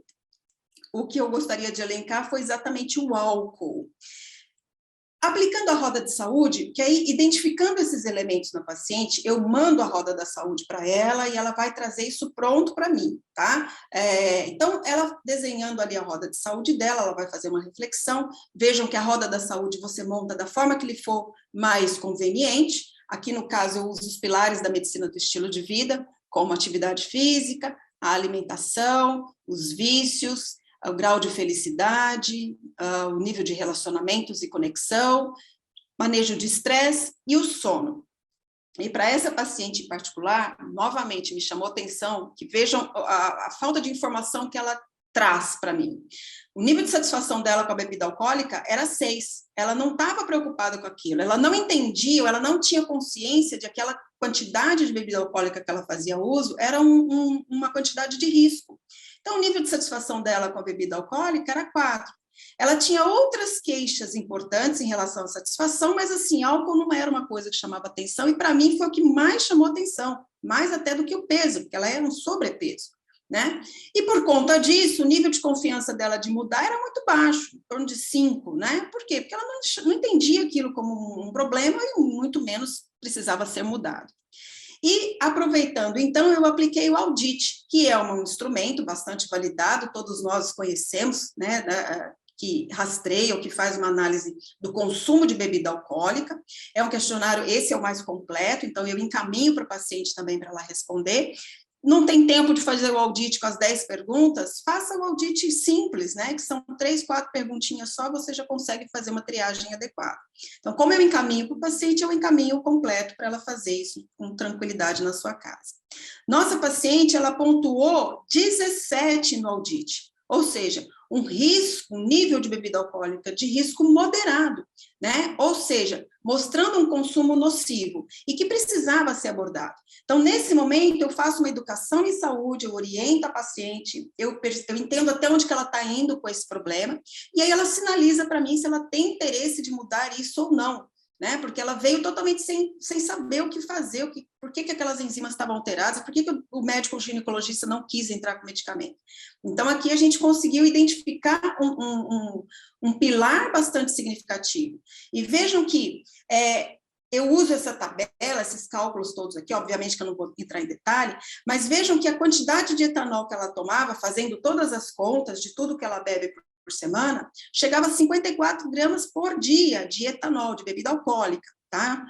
o que eu gostaria de elencar foi exatamente o álcool. Aplicando a roda de saúde, que aí, identificando esses elementos na paciente, eu mando a roda da saúde para ela e ela vai trazer isso pronto para mim, tá? Então, ela desenhando ali a roda de saúde dela, ela vai fazer uma reflexão. Vejam que a roda da saúde você monta da forma que lhe for mais conveniente. Aqui, no caso, eu uso os pilares da medicina do estilo de vida, como atividade física, a alimentação, os vícios, o grau de felicidade, o nível de relacionamentos e conexão, manejo de estresse e o sono. E para essa paciente em particular, novamente me chamou a atenção que vejam a falta de informação que ela traz para mim. O nível de satisfação dela com a bebida alcoólica era 6. Ela não estava preocupada com aquilo, ela não entendia, ela não tinha consciência de aquela quantidade de bebida alcoólica que ela fazia uso era uma quantidade de risco. Então, o nível de satisfação dela com a bebida alcoólica era 4. Ela tinha outras queixas importantes em relação à satisfação, mas, assim, álcool não era uma coisa que chamava atenção, e, para mim, foi o que mais chamou atenção, mais até do que o peso, porque ela era um sobrepeso, né? E, por conta disso, o nível de confiança dela de mudar era muito baixo, em torno de 5, né? Por quê? Porque ela não entendia aquilo como um problema e, muito menos, precisava ser mudado. E, aproveitando, então, eu apliquei o audit, que é um instrumento bastante validado, todos nós conhecemos, né, que rastreia ou que faz uma análise do consumo de bebida alcoólica. É um questionário, esse é o mais completo, então eu encaminho para o paciente também para ela responder. Não tem tempo de fazer o audit com as 10 perguntas? Faça o audit simples, né? Que são 3, 4 perguntinhas só, você já consegue fazer uma triagem adequada. Então, como eu encaminho para o paciente, eu encaminho completo para ela fazer isso com tranquilidade na sua casa. Nossa paciente, ela pontuou 17 no audit, ou seja, um risco, um nível de bebida alcoólica de risco moderado, né? Ou seja, mostrando um consumo nocivo e que precisava ser abordado. Então, nesse momento, eu faço uma educação em saúde, eu oriento a paciente, eu entendo até onde que ela está indo com esse problema, e aí ela sinaliza para mim se ela tem interesse de mudar isso ou não, né? Porque ela veio totalmente sem saber o que fazer, por que aquelas enzimas estavam alteradas, por que o médico ginecologista não quis entrar com medicamento. Então, aqui a gente conseguiu identificar um pilar bastante significativo. E vejam que eu uso essa tabela, esses cálculos todos aqui, obviamente que eu não vou entrar em detalhe, mas vejam que a quantidade de etanol que ela tomava, fazendo todas as contas de tudo que ela bebe por semana, chegava a 54 gramas por dia de etanol, de bebida alcoólica, tá?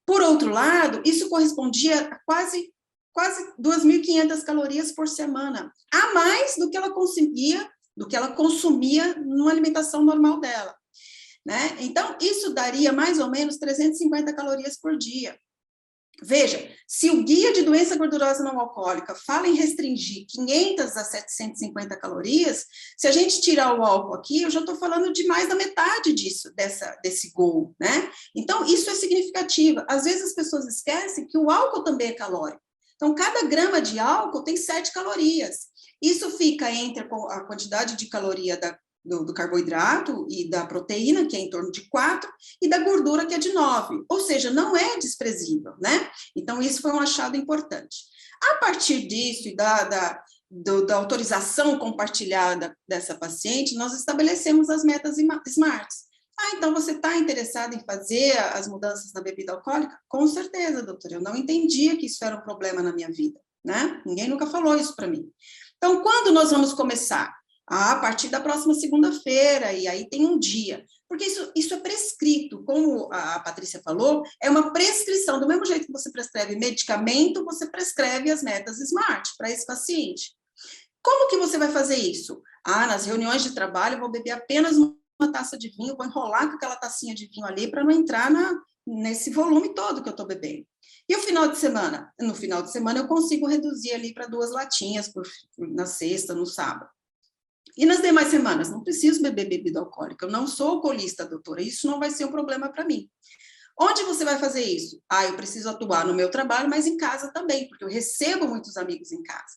Por outro lado, isso correspondia a quase 2.500 calorias por semana, a mais do que ela consumia numa alimentação normal dela, né? Então, isso daria mais ou menos 350 calorias por dia. Veja, se o guia de doença gordurosa não alcoólica fala em restringir 500 a 750 calorias, se a gente tirar o álcool aqui, eu já estou falando de mais da metade disso, desse goal, né? Então, isso é significativo. Às vezes as pessoas esquecem que o álcool também é calórico. Então, cada grama de álcool tem 7 calorias. Isso fica entre a quantidade de caloria do carboidrato e da proteína, que é em torno de 4, e da gordura, que é de 9. Ou seja, não é desprezível, né? Então, isso foi um achado importante. A partir disso e da autorização compartilhada dessa paciente, nós estabelecemos as metas SMART. Então você está interessado em fazer as mudanças na bebida alcoólica? Com certeza, doutora, eu não entendia que isso era um problema na minha vida, né? Ninguém nunca falou isso para mim. Então, quando nós vamos começar? A partir da próxima segunda-feira, e aí tem um dia. Porque isso é prescrito, como a Patrícia falou, é uma prescrição. Do mesmo jeito que você prescreve medicamento, você prescreve as metas SMART para esse paciente. Como que você vai fazer isso? Nas reuniões de trabalho, eu vou beber apenas uma taça de vinho, vou enrolar com aquela tacinha de vinho ali para não entrar nesse volume todo que eu estou bebendo. E o final de semana? No final de semana eu consigo reduzir ali para 2 latinhas na sexta, no sábado. E nas demais semanas? Não preciso beber bebida alcoólica, eu não sou alcoolista, doutora, isso não vai ser um problema para mim. Onde você vai fazer isso? Eu preciso atuar no meu trabalho, mas em casa também, porque eu recebo muitos amigos em casa.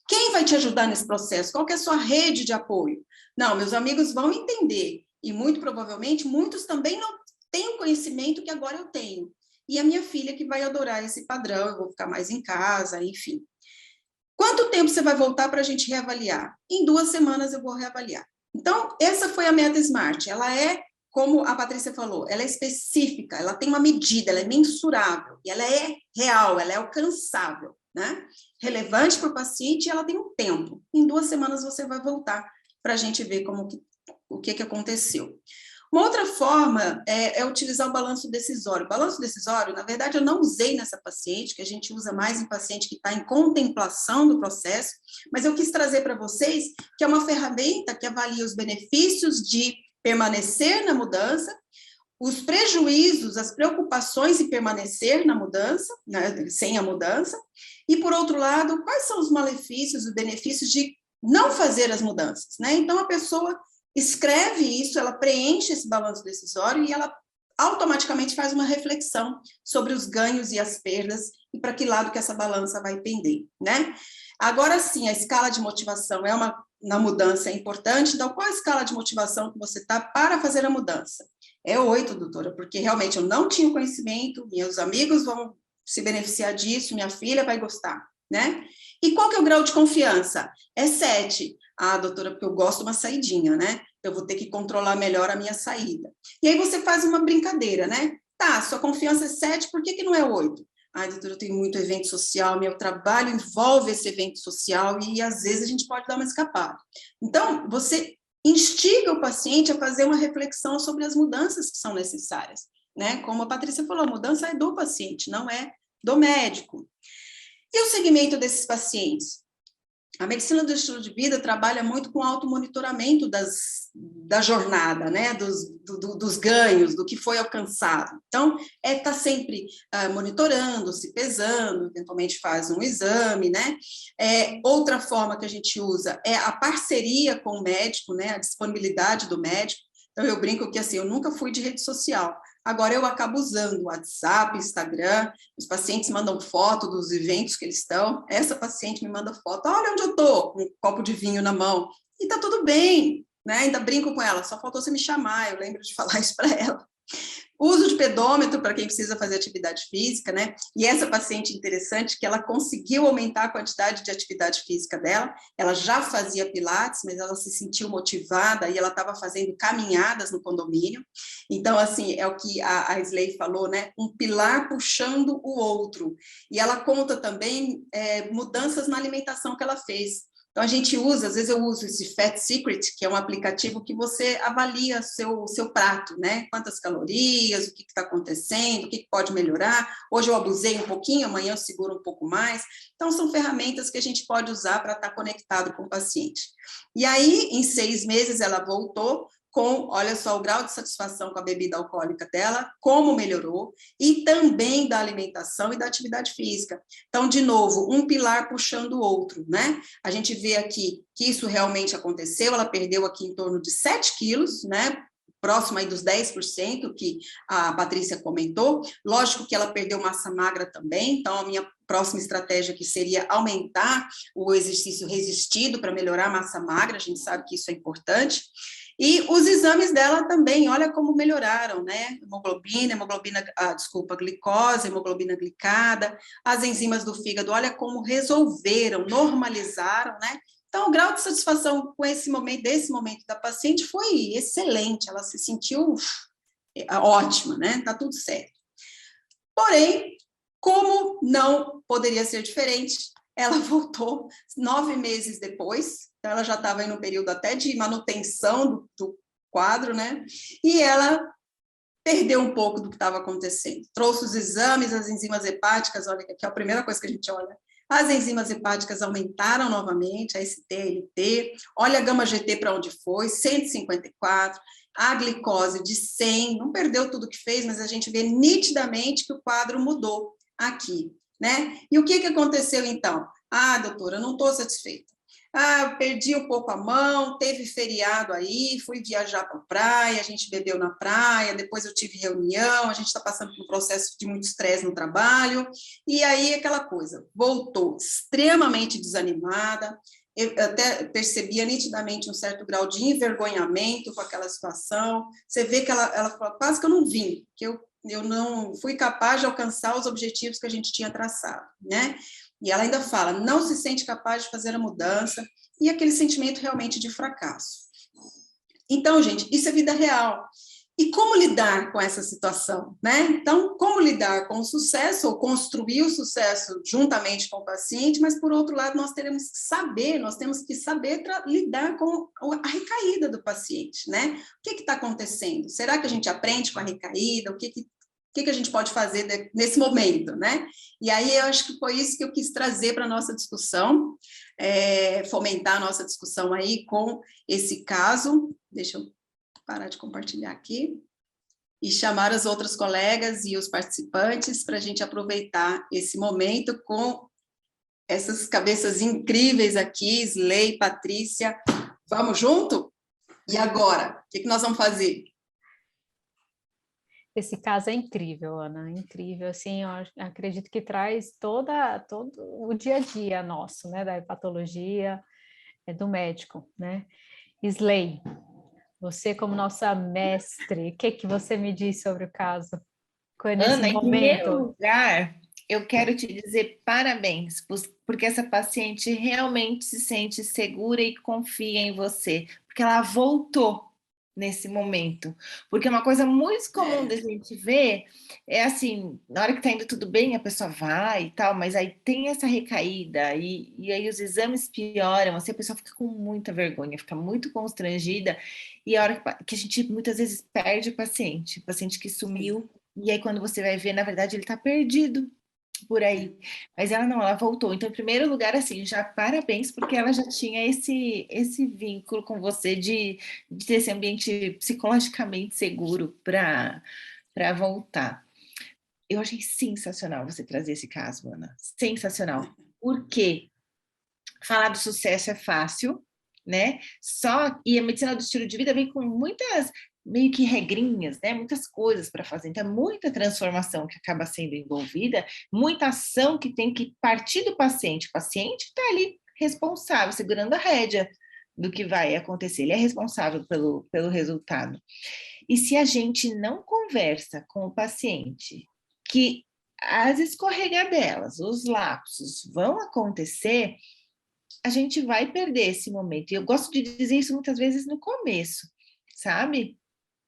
Quem vai te ajudar nesse processo? Qual que é a sua rede de apoio? Não, meus amigos vão entender, e muito provavelmente muitos também não têm o conhecimento que agora eu tenho. E a minha filha que vai adorar esse padrão, eu vou ficar mais em casa, enfim. Quanto tempo você vai voltar para a gente reavaliar? Em 2 semanas eu vou reavaliar. Então, essa foi a meta SMART. Ela é, como a Patrícia falou, ela é específica, ela tem uma medida, ela é mensurável, e ela é real, ela é alcançável, né? Relevante para o paciente, e ela tem um tempo. Em 2 semanas você vai voltar para a gente ver o que aconteceu. Uma outra forma é utilizar o balanço decisório. O balanço decisório, na verdade, eu não usei nessa paciente, que a gente usa mais em paciente que está em contemplação do processo, mas eu quis trazer para vocês que é uma ferramenta que avalia os benefícios de permanecer na mudança, os prejuízos, as preocupações em permanecer na mudança, né, sem a mudança, e, por outro lado, quais são os malefícios e benefícios de não fazer as mudanças, né? Então, a pessoa escreve isso, ela preenche esse balanço decisório e ela automaticamente faz uma reflexão sobre os ganhos e as perdas e para que lado que essa balança vai pender, né? Agora sim, a escala de motivação na mudança é importante, então qual a escala de motivação que você está para fazer a mudança? É 8, doutora, porque realmente eu não tinha conhecimento, meus amigos vão se beneficiar disso, minha filha vai gostar, né? E qual que é o grau de confiança? É 7. Doutora, porque eu gosto de uma saidinha, né? Eu vou ter que controlar melhor a minha saída. E aí você faz uma brincadeira, né? Tá, sua confiança é 7, por que não é 8? Doutora, eu tenho muito evento social, meu trabalho envolve esse evento social e às vezes a gente pode dar uma escapada. Então, você instiga o paciente a fazer uma reflexão sobre as mudanças que são necessárias, né? Como a Patrícia falou, a mudança é do paciente, não é do médico. E o segmento desses pacientes? A medicina do estilo de vida trabalha muito com automonitoramento da jornada, né, dos ganhos, do que foi alcançado. Então, tá sempre monitorando, se pesando, eventualmente faz um exame, né? Outra forma que a gente usa é a parceria com o médico, né, a disponibilidade do médico. Então, eu brinco que, assim, eu nunca fui de rede social. Agora, eu acabo usando WhatsApp, Instagram, os pacientes mandam foto dos eventos que eles estão, essa paciente me manda foto, olha onde eu estou, com um copo de vinho na mão, e tá tudo bem, né? Ainda brinco com ela, só faltou você me chamar, eu lembro de falar isso para ela. Uso de pedômetro para quem precisa fazer atividade física, né? E essa paciente interessante que ela conseguiu aumentar a quantidade de atividade física dela, ela já fazia pilates, mas ela se sentiu motivada e ela estava fazendo caminhadas no condomínio. Então, assim, é o que a Slay falou, né? Um pilar puxando o outro. E ela conta também mudanças na alimentação que ela fez. Então, a gente usa, às vezes eu uso esse Fat Secret, que é um aplicativo que você avalia seu prato, né? Quantas calorias, o que está acontecendo, o que pode melhorar. Hoje eu abusei um pouquinho, amanhã eu seguro um pouco mais. Então, são ferramentas que a gente pode usar para estar conectado com o paciente. E aí, em 6 meses, ela voltou com, olha só, o grau de satisfação com a bebida alcoólica dela, como melhorou, e também da alimentação e da atividade física. Então, de novo, um pilar puxando o outro, né? A gente vê aqui que isso realmente aconteceu, ela perdeu aqui em torno de 7 quilos, né? Próximo aí dos 10% que a Patrícia comentou. Lógico que ela perdeu massa magra também, então a minha próxima estratégia aqui seria aumentar o exercício resistido para melhorar a massa magra, a gente sabe que isso é importante. E os exames dela também, olha como melhoraram, né? Glicose, hemoglobina glicada, as enzimas do fígado, olha como resolveram, normalizaram, né? Então, o grau de satisfação com desse momento da paciente foi excelente, ela se sentiu ótima, né? Tá tudo certo. Porém, como não poderia ser diferente, ela voltou 9 meses depois, então ela já estava em um período até de manutenção do quadro, né? E ela perdeu um pouco do que estava acontecendo. Trouxe os exames, as enzimas hepáticas, olha que é a primeira coisa que a gente olha. As enzimas hepáticas aumentaram novamente, a ST, LT, olha a gama-GT para onde foi, 154, a glicose de 100, não perdeu tudo que fez, mas a gente vê nitidamente que o quadro mudou aqui, né? E o que aconteceu então? Ah, doutora, eu não estou satisfeita. Ah, perdi um pouco a mão, teve feriado aí, fui viajar para a praia, a gente bebeu na praia, depois eu tive reunião, a gente está passando por um processo de muito estresse no trabalho, e aí aquela coisa, voltou extremamente desanimada, eu até percebia nitidamente um certo grau de envergonhamento com aquela situação, você vê que ela fala, quase que eu não vim, que eu não fui capaz de alcançar os objetivos que a gente tinha traçado, né? E ela ainda fala, não se sente capaz de fazer a mudança, e aquele sentimento realmente de fracasso. Então, gente, isso é vida real. E como lidar com essa situação, né? Então, como lidar com o sucesso, ou construir o sucesso juntamente com o paciente, mas, por outro lado, nós temos que saber lidar com a recaída do paciente, né? O que está acontecendo? Será que a gente aprende com a recaída? O que a gente pode fazer nesse momento, né? E aí eu acho que foi isso que eu quis trazer para a nossa discussão, fomentar a nossa discussão aí com esse caso. Deixa eu parar de compartilhar aqui. E chamar as outras colegas e os participantes para a gente aproveitar esse momento com essas cabeças incríveis aqui, Slay, Patrícia. Vamos junto? E agora? O que nós vamos fazer? Esse caso é incrível, Ana, incrível, assim, eu acredito que traz todo o dia a dia nosso, né, da hepatologia, do médico, né? Slay, você como nossa mestre, o que você me diz sobre o caso? Nesse Ana, em primeiro momento? lugar, eu quero te dizer parabéns, porque essa paciente realmente se sente segura e confia em você, porque ela voltou nesse momento. Porque uma coisa muito comum da gente ver é assim, na hora que tá indo tudo bem, a pessoa vai e tal, mas aí tem essa recaída, e aí os exames pioram, assim, a pessoa fica com muita vergonha, fica muito constrangida, e a hora que a gente muitas vezes perde o paciente que sumiu. E aí, quando você vai ver, na verdade, ele está perdido. por aí. Mas ela não, ela voltou. Então, em primeiro lugar, assim, já parabéns, porque ela já tinha esse vínculo com você de ter esse ambiente psicologicamente seguro para voltar. Eu achei sensacional você trazer esse caso, Ana. Sensacional. Por quê? Falar do sucesso é fácil, né? E a medicina do estilo de vida vem com muitas meio que regrinhas, né? Muitas coisas para fazer. Então, é muita transformação que acaba sendo envolvida, muita ação que tem que partir do paciente. O paciente está ali responsável, segurando a rédea do que vai acontecer. Ele é responsável pelo resultado. E se a gente não conversa com o paciente que as escorregadelas, os lapsos vão acontecer, a gente vai perder esse momento. E eu gosto de dizer isso muitas vezes no começo, sabe?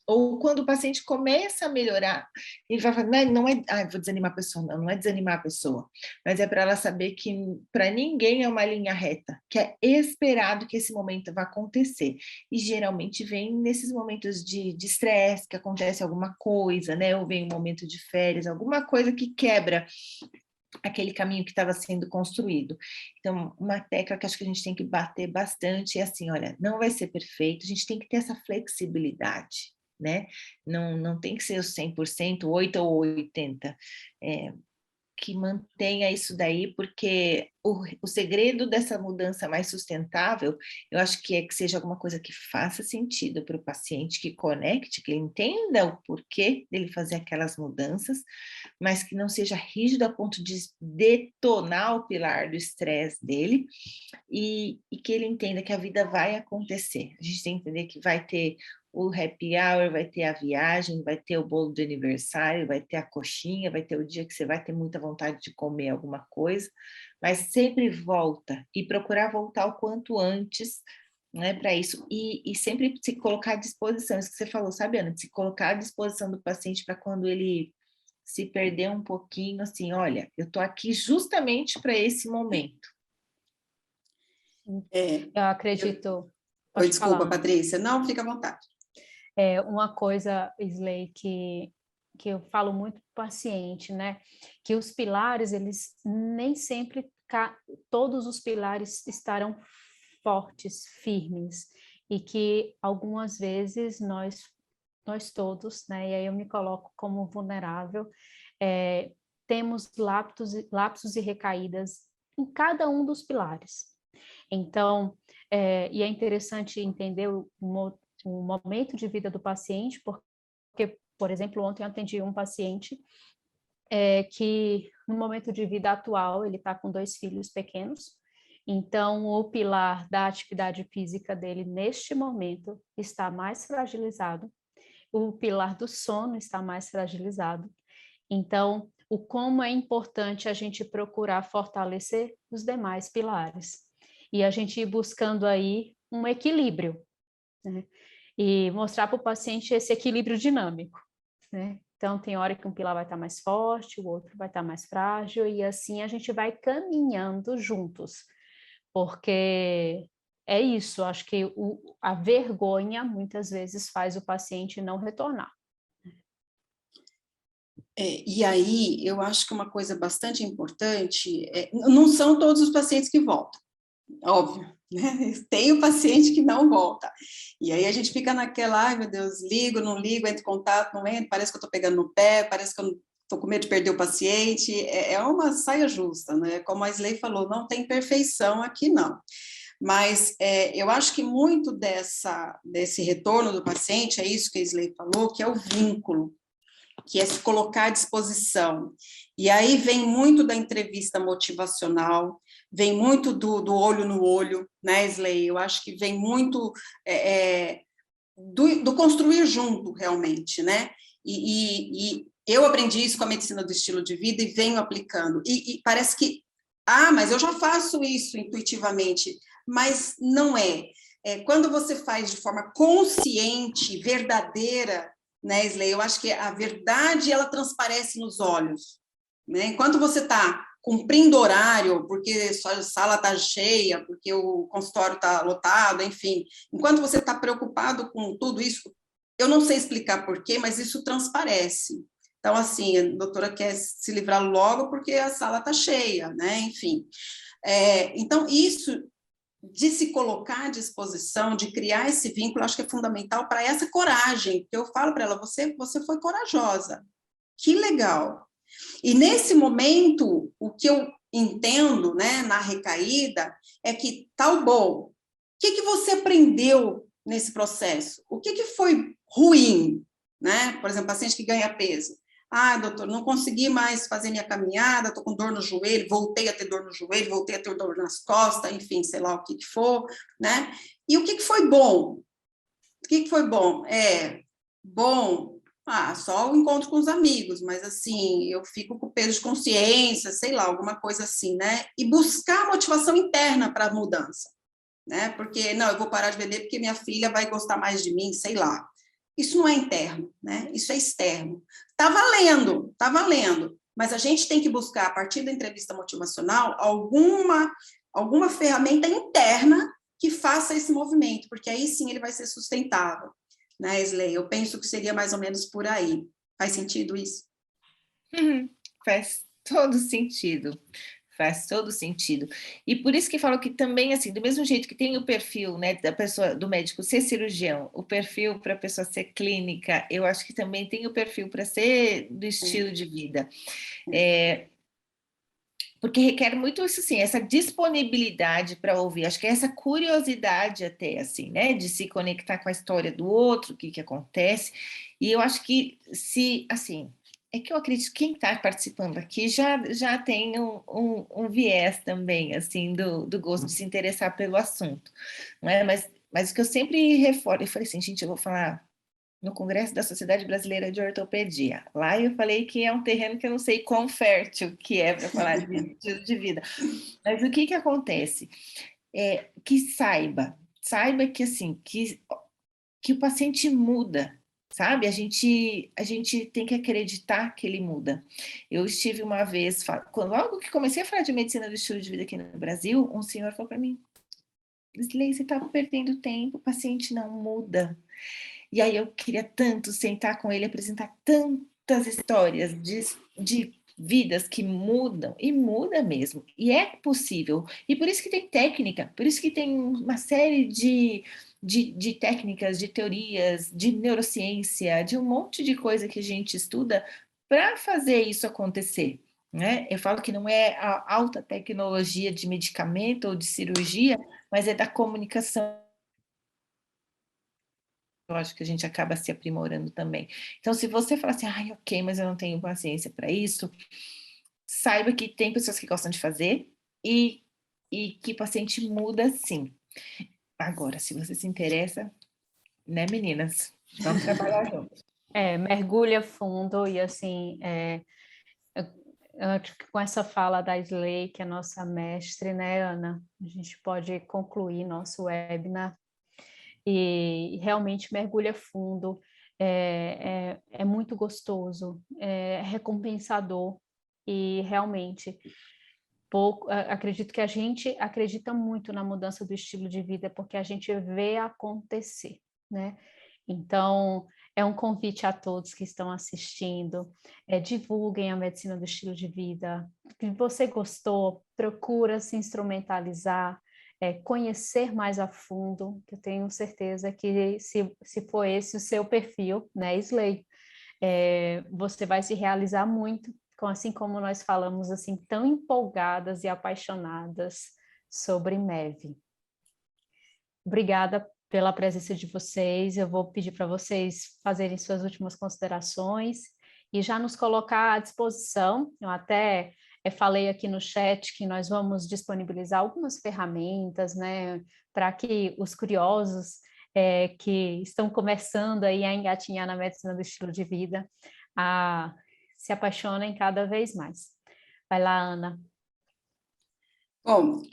Ou quando o paciente começa a melhorar, ele vai falar, não é, vou desanimar a pessoa, não é desanimar a pessoa, mas é para ela saber que para ninguém é uma linha reta, que é esperado que esse momento vá acontecer. E geralmente vem nesses momentos de estresse, que acontece alguma coisa, né? Ou vem um momento de férias, alguma coisa que quebra aquele caminho que estava sendo construído. Então, uma tecla que acho que a gente tem que bater bastante é assim, olha, não vai ser perfeito, a gente tem que ter essa flexibilidade, né? Não tem que ser o 100%, 8 ou 80%. Que mantenha isso daí, porque o segredo dessa mudança mais sustentável, eu acho que é que seja alguma coisa que faça sentido para o paciente, que conecte, que ele entenda o porquê dele fazer aquelas mudanças, mas que não seja rígido a ponto de detonar o pilar do estresse dele, e que ele entenda que a vida vai acontecer. A gente tem que entender que vai ter o happy hour, vai ter a viagem, vai ter o bolo do aniversário, vai ter a coxinha, vai ter o dia que você vai ter muita vontade de comer alguma coisa, mas sempre volta, e procurar voltar o quanto antes, né, para isso, e sempre se colocar à disposição, isso que você falou, sabe, Ana, de se colocar à disposição do paciente para quando ele se perder um pouquinho, assim, olha, eu estou aqui justamente para esse momento. Eu acredito... Oi, desculpa, falar. Patrícia. Não, fica à vontade. Uma coisa, Isley, que eu falo muito para o paciente, né? Que os pilares, eles nem sempre, todos os pilares estarão fortes, firmes, e que algumas vezes nós todos, né? E aí eu me coloco como vulnerável, temos lapsos e recaídas em cada um dos pilares. Então, e é interessante entender o momento de vida do paciente, porque, por exemplo, ontem eu atendi um paciente que, no momento de vida atual, ele está com 2 filhos pequenos, então o pilar da atividade física dele, neste momento, está mais fragilizado, o pilar do sono está mais fragilizado, então, o como é importante a gente procurar fortalecer os demais pilares, e a gente ir buscando aí um equilíbrio, né? E mostrar para o paciente esse equilíbrio dinâmico, né? Então, tem hora que um pilar vai estar mais forte, o outro vai estar mais frágil, e assim a gente vai caminhando juntos, porque é isso, acho que a vergonha muitas vezes faz o paciente não retornar. E aí, eu acho que uma coisa bastante importante, não são todos os pacientes que voltam, óbvio, né? Tem o paciente que não volta, e aí a gente fica naquela, ai meu Deus, ligo, não ligo, entro em contato, não entro, parece que eu estou pegando no pé, parece que eu estou com medo de perder o paciente, é uma saia justa, né? Como a Isley falou, não tem perfeição aqui não, mas eu acho que muito desse retorno do paciente, é isso que a Isley falou, que é o vínculo, que é se colocar à disposição. E aí vem muito da entrevista motivacional, vem muito do olho no olho, né, Isley? Eu acho que vem muito do construir junto, realmente, né? E eu aprendi isso com a medicina do estilo de vida e venho aplicando. E parece que, mas eu já faço isso intuitivamente, mas não é. Quando você faz de forma consciente, verdadeira, né, Isley? Eu acho que a verdade, ela transparece nos olhos, né? Enquanto você está cumprindo horário, porque sua sala está cheia, porque o consultório está lotado, enfim, enquanto você está preocupado com tudo isso, eu não sei explicar porquê, mas isso transparece. Então, assim, a doutora quer se livrar logo porque a sala está cheia, né? Enfim. Então, isso de se colocar à disposição, de criar esse vínculo, acho que é fundamental para essa coragem, porque eu falo para ela, você foi corajosa, que legal. E nesse momento, o que eu entendo, né, na recaída, é que, tal bom, o que você aprendeu nesse processo? O que foi ruim, né? Por exemplo, paciente que ganha peso. Ah, doutor, não consegui mais fazer minha caminhada, estou com dor no joelho, voltei a ter dor no joelho, voltei a ter dor nas costas, enfim, sei lá o que for, né? E o que foi bom? O que foi bom? Bom, só o encontro com os amigos, mas assim, eu fico com peso de consciência, sei lá, alguma coisa assim, né? E buscar motivação interna para a mudança, né? Porque, não, eu vou parar de beber porque minha filha vai gostar mais de mim, sei lá. Isso não é interno, né? Isso é externo. Tá valendo. Mas a gente tem que buscar, a partir da entrevista motivacional, alguma ferramenta interna que faça esse movimento, porque aí sim ele vai ser sustentável, né, Isley? Eu penso que seria mais ou menos por aí. Faz sentido isso? Faz todo sentido. Faz todo sentido. E por isso que falo que também, assim, do mesmo jeito que tem o perfil, né, da pessoa, do médico ser cirurgião, o perfil para a pessoa ser clínica, eu acho que também tem o perfil para ser do estilo de vida. Porque requer muito isso, assim, essa disponibilidade para ouvir, acho que é essa curiosidade até, assim, né, de se conectar com a história do outro, o que acontece, e eu acho que se, assim, é que eu acredito que quem está participando aqui já tem um viés também, assim, do gosto de se interessar pelo assunto, não é? Mas o que eu sempre reforço, eu falei assim, gente, eu vou falar no Congresso da Sociedade Brasileira de Ortopedia. Lá eu falei que é um terreno que eu não sei quão fértil que é para falar de estilo de vida. Mas o que acontece? Que saiba que, assim, que o paciente muda, sabe? A gente tem que acreditar que ele muda. Eu estive uma vez, logo que comecei a falar de medicina do estilo de vida aqui no Brasil, um senhor falou para mim, Isley, você está perdendo tempo, o paciente não muda. E aí eu queria tanto sentar com ele, apresentar tantas histórias de vidas que mudam, e muda mesmo, e é possível. E por isso que tem técnica, por isso que tem uma série de técnicas, de teorias, de neurociência, de um monte de coisa que a gente estuda para fazer isso acontecer. Né? Eu falo que não é a alta tecnologia de medicamento ou de cirurgia, mas é da comunicação. Eu acho que a gente acaba se aprimorando também. Então, se você falar assim, ai, ok, mas eu não tenho paciência para isso, saiba que tem pessoas que gostam de fazer e que o paciente muda sim. Agora, se você se interessa, né, meninas? Vamos trabalhar juntos. Mergulha fundo e assim, eu acho que com essa fala da Isley, que é nossa mestre, né, Ana? A gente pode concluir nosso webinar e realmente mergulha fundo. É muito gostoso, é recompensador e realmente acredito que a gente acredita muito na mudança do estilo de vida porque a gente vê acontecer, né? Então, é um convite a todos que estão assistindo, divulguem a medicina do estilo de vida. Se você gostou, procura se instrumentalizar, conhecer mais a fundo, que eu tenho certeza que se for esse o seu perfil, né, Isley, você vai se realizar muito, assim como nós falamos, assim, tão empolgadas e apaixonadas sobre MEV. Obrigada pela presença de vocês. Eu vou pedir para vocês fazerem suas últimas considerações e já nos colocar à disposição. Eu até falei aqui no chat que nós vamos disponibilizar algumas ferramentas, né, para que os curiosos que estão começando aí a engatinhar na medicina do estilo de vida se apaixonem cada vez mais. Vai lá, Ana. Bom,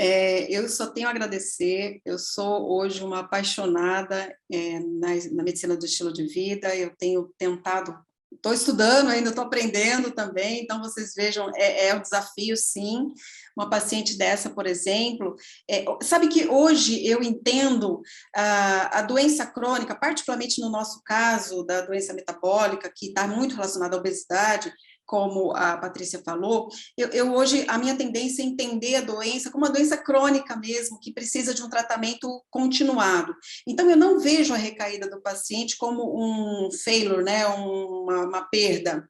eu só tenho a agradecer. Eu sou hoje uma apaixonada na medicina do estilo de vida. Eu tenho tentado estou estudando ainda, estou aprendendo também, então vocês vejam, é um desafio, sim. Uma paciente dessa, por exemplo, sabe que hoje eu entendo a doença crônica, particularmente no nosso caso, da doença metabólica, que está muito relacionada à obesidade, como a Patrícia falou, eu hoje, a minha tendência é entender a doença como uma doença crônica mesmo, que precisa de um tratamento continuado. Então, eu não vejo a recaída do paciente como um failure, né, uma perda.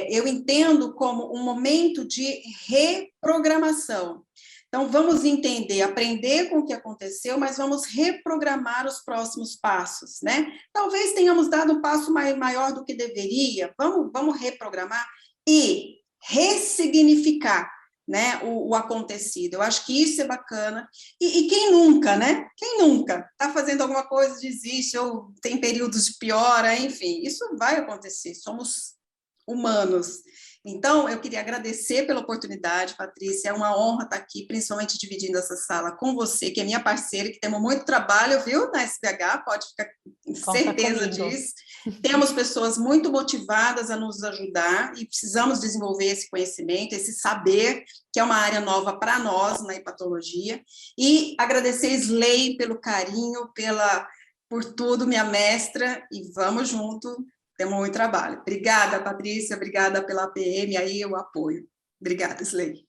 Eu entendo como um momento de reprogramação. Então, vamos entender, aprender com o que aconteceu, mas vamos reprogramar os próximos passos, né? Talvez tenhamos dado um passo maior do que deveria, vamos reprogramar e ressignificar, né, o acontecido. Eu acho que isso é bacana. E quem nunca, né? Quem nunca está fazendo alguma coisa, desiste, ou tem períodos de piora, enfim, isso vai acontecer, somos humanos. Então, eu queria agradecer pela oportunidade, Patrícia, é uma honra estar aqui, principalmente dividindo essa sala com você, que é minha parceira, que temos muito trabalho, viu, na SBH, pode ficar certeza disso. Temos pessoas muito motivadas a nos ajudar e precisamos desenvolver esse conhecimento, esse saber, que é uma área nova para nós na hepatologia, e agradecer a Slay pelo carinho, por tudo, minha mestra, e vamos junto. Temos muito trabalho. Obrigada, Patrícia, obrigada pela APM, aí o apoio. Obrigada, Slay.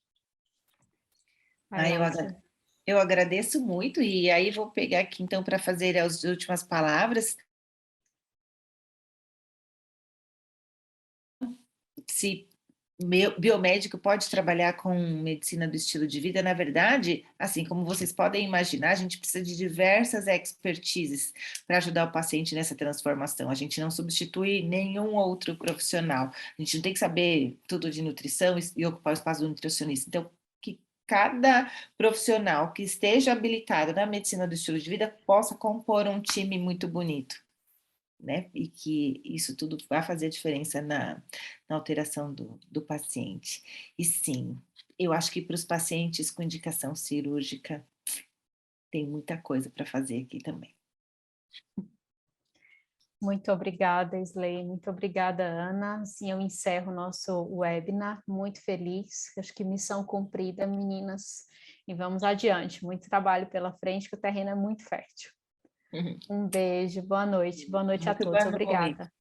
Eu agradeço muito, e aí vou pegar aqui, então, para fazer as últimas palavras. Se biomédico pode trabalhar com medicina do estilo de vida, na verdade, assim como vocês podem imaginar, a gente precisa de diversas expertises para ajudar o paciente nessa transformação. A gente não substitui nenhum outro profissional. A gente não tem que saber tudo de nutrição e ocupar o espaço do nutricionista. Então, que cada profissional que esteja habilitado na medicina do estilo de vida possa compor um time muito bonito, né? E que isso tudo vai fazer diferença na alteração do paciente. E sim, eu acho que para os pacientes com indicação cirúrgica tem muita coisa para fazer aqui também. Muito obrigada, Slay, muito obrigada, Ana. Assim, eu encerro o nosso webinar, muito feliz, acho que missão cumprida, meninas, e vamos adiante, muito trabalho pela frente, que o terreno é muito fértil. Um beijo, boa noite a todos, obrigada.